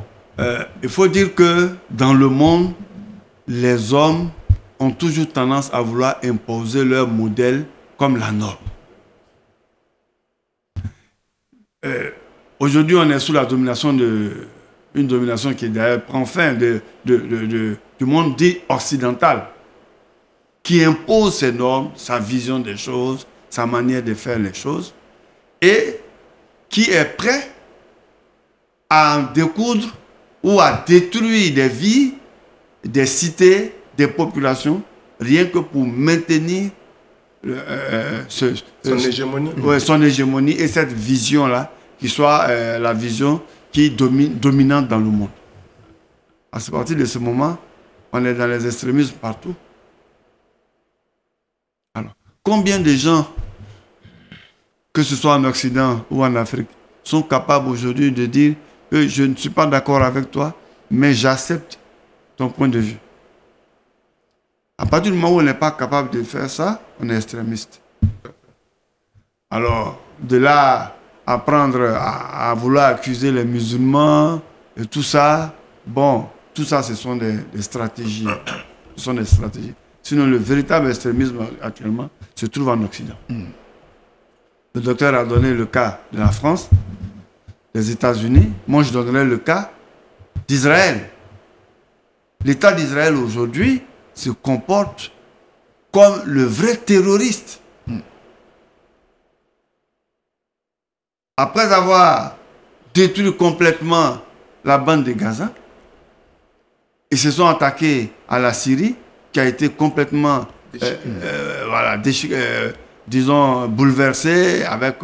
il faut dire que dans le monde, les hommes ont toujours tendance à vouloir imposer leur modèle comme la norme. Aujourd'hui, on est sous la domination une domination qui d'ailleurs prend fin du monde dit occidental, qui impose ses normes, sa vision des choses, sa manière de faire les choses, et qui est prêt à en découdre ou à détruire des vies, des cités, des populations, rien que pour maintenir son hégémonie. Ouais, son hégémonie et cette vision-là, qui soit la vision qui est dominante dans le monde. À partir de ce moment, on est dans les extrémismes partout. Alors, combien de gens, que ce soit en Occident ou en Afrique, sont capables aujourd'hui de dire que je ne suis pas d'accord avec toi, mais j'accepte ton point de vue. À partir du moment où on n'est pas capable de faire ça, on est extrémiste. Alors, de là à prendre, à vouloir accuser les musulmans et tout ça, bon, tout ça, ce sont des stratégies. Ce sont des stratégies. Sinon, le véritable extrémisme actuellement se trouve en Occident. Le docteur a donné le cas de la France, des États-Unis. Moi, je donnerai le cas d'Israël. L'État d'Israël aujourd'hui se comporte comme le vrai terroriste. Après avoir détruit complètement la bande de Gaza, ils se sont attaqués à la Syrie, qui a été complètement disons, bouleversée avec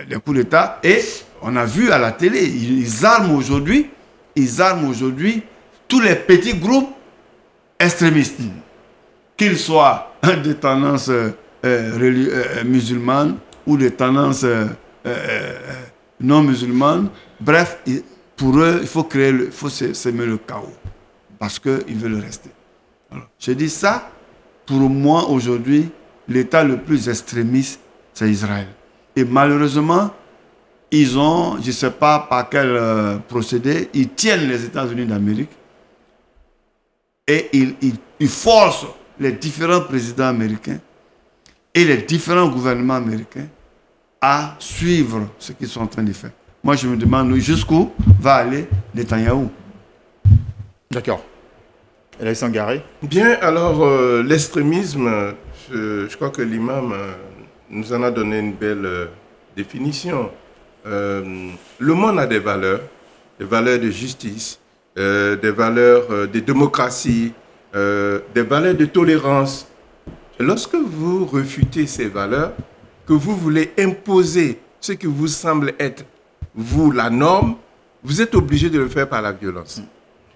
des coups d'État. Et on a vu à la télé, ils arment aujourd'hui tous les petits groupes extrémistes, qu'ils soient de tendance musulmane ou de tendance non musulmane. Bref, pour eux, il faut s'aimer le chaos parce qu'ils veulent rester. Alors, je dis ça, pour moi aujourd'hui, l'État le plus extrémiste, c'est Israël. Et malheureusement, ils ont, je ne sais pas par quel procédé, ils tiennent les États-Unis d'Amérique et ils forcent les différents présidents américains et les différents gouvernements américains à suivre ce qu'ils sont en train de faire. Moi, je me demande jusqu'où va aller Netanyahou. D'accord. Elle est s'engarer. Bien, alors, l'extrémisme, je crois que l'imam nous en a donné une belle définition. Le monde a des valeurs de justice, des valeurs de démocratie, des valeurs de tolérance. Et lorsque vous refutez ces valeurs, que vous voulez imposer ce qui vous semble être, vous, la norme, vous êtes obligé de le faire par la violence.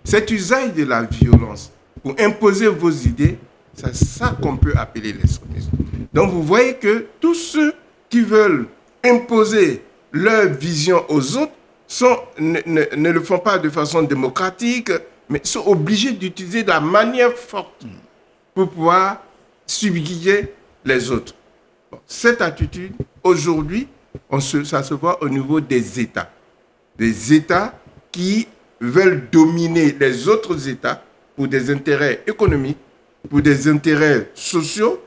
Cet usage de la violence pour imposer vos idées, c'est ça qu'on peut appeler l'extrémisme. Donc vous voyez que tous ceux qui veulent imposer leur vision aux autres ne le font pas de façon démocratique, mais sont obligés d'utiliser de la manière forte pour pouvoir subjuguer les autres. Bon, cette attitude, aujourd'hui, ça se voit au niveau des États. Des États qui veulent dominer les autres États pour des intérêts économiques, pour des intérêts sociaux.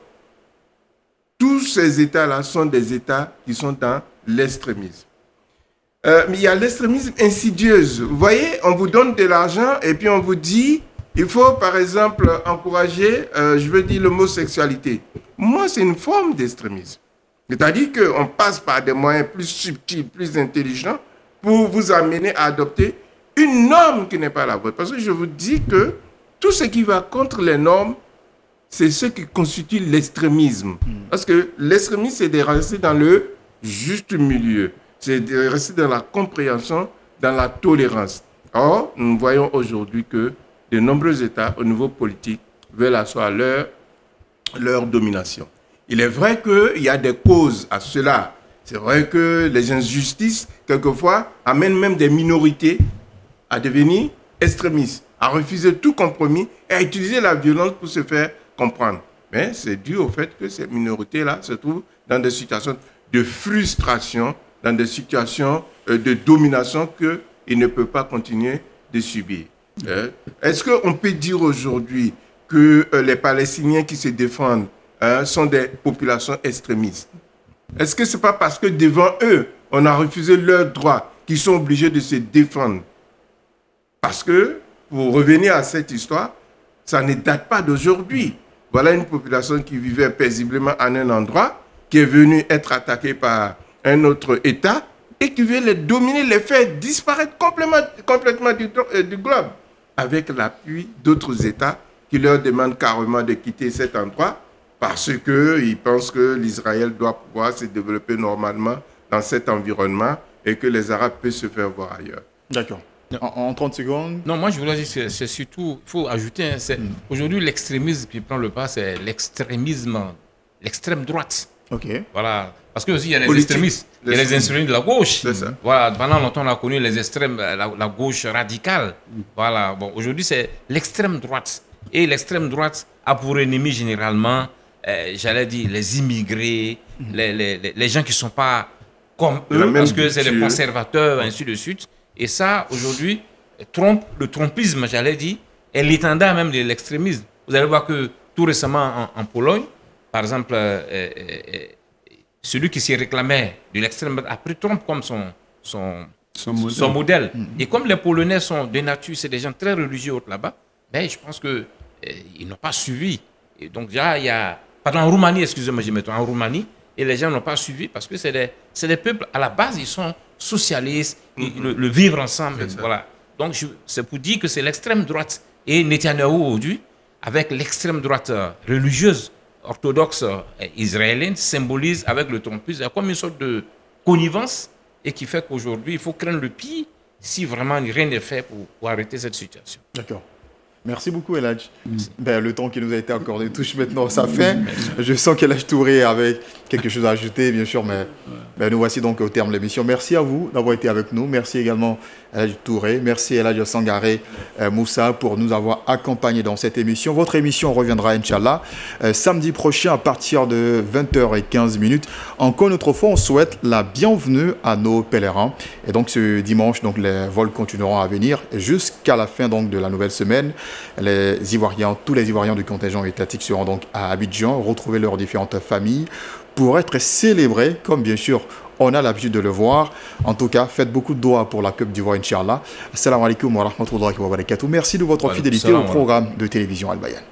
Tous ces États-là sont des États qui sont dans l'extrémisme. Mais il y a l'extrémisme insidieux. Vous voyez, on vous donne de l'argent et puis on vous dit, il faut par exemple encourager, je veux dire, l'homosexualité. Moi, c'est une forme d'extrémisme. C'est-à-dire qu'on passe par des moyens plus subtils, plus intelligents pour vous amener à adopter une norme qui n'est pas la vôtre. Parce que je vous dis que tout ce qui va contre les normes, c'est ce qui constitue l'extrémisme. Parce que l'extrémisme, c'est de rester dans le juste milieu. C'est de rester dans la compréhension, dans la tolérance. Or, nous voyons aujourd'hui que de nombreux États, au niveau politique, veulent asseoir leur domination. Il est vrai qu'il y a des causes à cela. C'est vrai que les injustices, quelquefois, amènent même des minorités à devenir extrémistes, à refuser tout compromis et à utiliser la violence pour se faire comprendre. Mais c'est dû au fait que ces minorités-là se trouvent dans des situations de frustration, dans des situations de domination qu'ils ne peuvent pas continuer de subir. Est-ce qu'on peut dire aujourd'hui que les Palestiniens qui se défendent sont des populations extrémistes? Est-ce que ce n'est pas parce que devant eux, on a refusé leurs droits qu'ils sont obligés de se défendre? Parce que, pour revenir à cette histoire, ça ne date pas d'aujourd'hui. Voilà une population qui vivait paisiblement en un endroit, qui est venue être attaquée par un autre État et qui veut les dominer, les faire disparaître complètement du globe, avec l'appui d'autres États qui leur demandent carrément de quitter cet endroit parce qu'ils pensent que l'Israël doit pouvoir se développer normalement dans cet environnement et que les Arabes peuvent se faire voir ailleurs. D'accord. En 30 secondes. Non, moi je voulais dire que c'est surtout, il faut ajouter, aujourd'hui l'extrémisme qui prend le pas, c'est l'extrême droite. Ok. Voilà. Parce que aussi il y a les extrémistes, il y a les extrémistes de la gauche. Voilà. Pendant longtemps on a connu les extrêmes, la gauche radicale. Voilà. Bon, aujourd'hui c'est l'extrême droite. Et l'extrême droite a pour ennemi généralement, j'allais dire, les immigrés, les gens qui ne sont pas comme eux, parce que c'est les conservateurs, ainsi de suite. Et ça, aujourd'hui, le trompisme, j'allais dire, est l'étendard même de l'extrémisme. Vous allez voir que tout récemment en Pologne, par exemple, celui qui s'y réclamait de l'extrême droite a pris Trump comme son modèle. Et comme les Polonais sont de nature, c'est des gens très religieux là-bas, ben, je pense qu'ils n'ont pas suivi. Et donc, déjà, il y a. Pardon, en Roumanie, excusez-moi, je mets en Roumanie, et les gens n'ont pas suivi parce que c'est des peuples, à la base, ils sont socialistes, le vivre ensemble. Voilà. Donc, c'est pour dire que c'est l'extrême droite. Et Netanyahou, aujourd'hui, avec l'extrême droite religieuse, orthodoxe israélienne, symbolise avec le trompisme comme une sorte de connivence et qui fait qu'aujourd'hui, il faut craindre le pire si vraiment rien n'est fait pour arrêter cette situation. D'accord. Merci beaucoup, El Hadj. Ben, le temps qui nous a été accordé touche maintenant sa fin. Je sens qu'El Hadj Touré avait quelque chose à ajouter, bien sûr, mais ben, nous voici donc au terme de l'émission. Merci à vous d'avoir été avec nous. Merci également El Hadj Touré. Merci El Hadj Sangaré Moussa pour nous avoir accompagnés dans cette émission. Votre émission reviendra, Inch'Allah, samedi prochain à partir de 20h15. Encore une autre fois, on souhaite la bienvenue à nos pèlerins. Et donc ce dimanche, donc, les vols continueront à venir jusqu'à la fin donc, de la nouvelle semaine. Tous les Ivoiriens du contingent étatique seront donc à Abidjan, retrouver leurs différentes familles pour être célébrés, comme bien sûr on a l'habitude de le voir. En tout cas, faites beaucoup de doigts pour la Coupe d'Ivoire, Inch'Allah. Assalamu alaikum wa rahmatullahi wa barakatuh. Merci de votre fidélité au programme de télévision Al Bayan.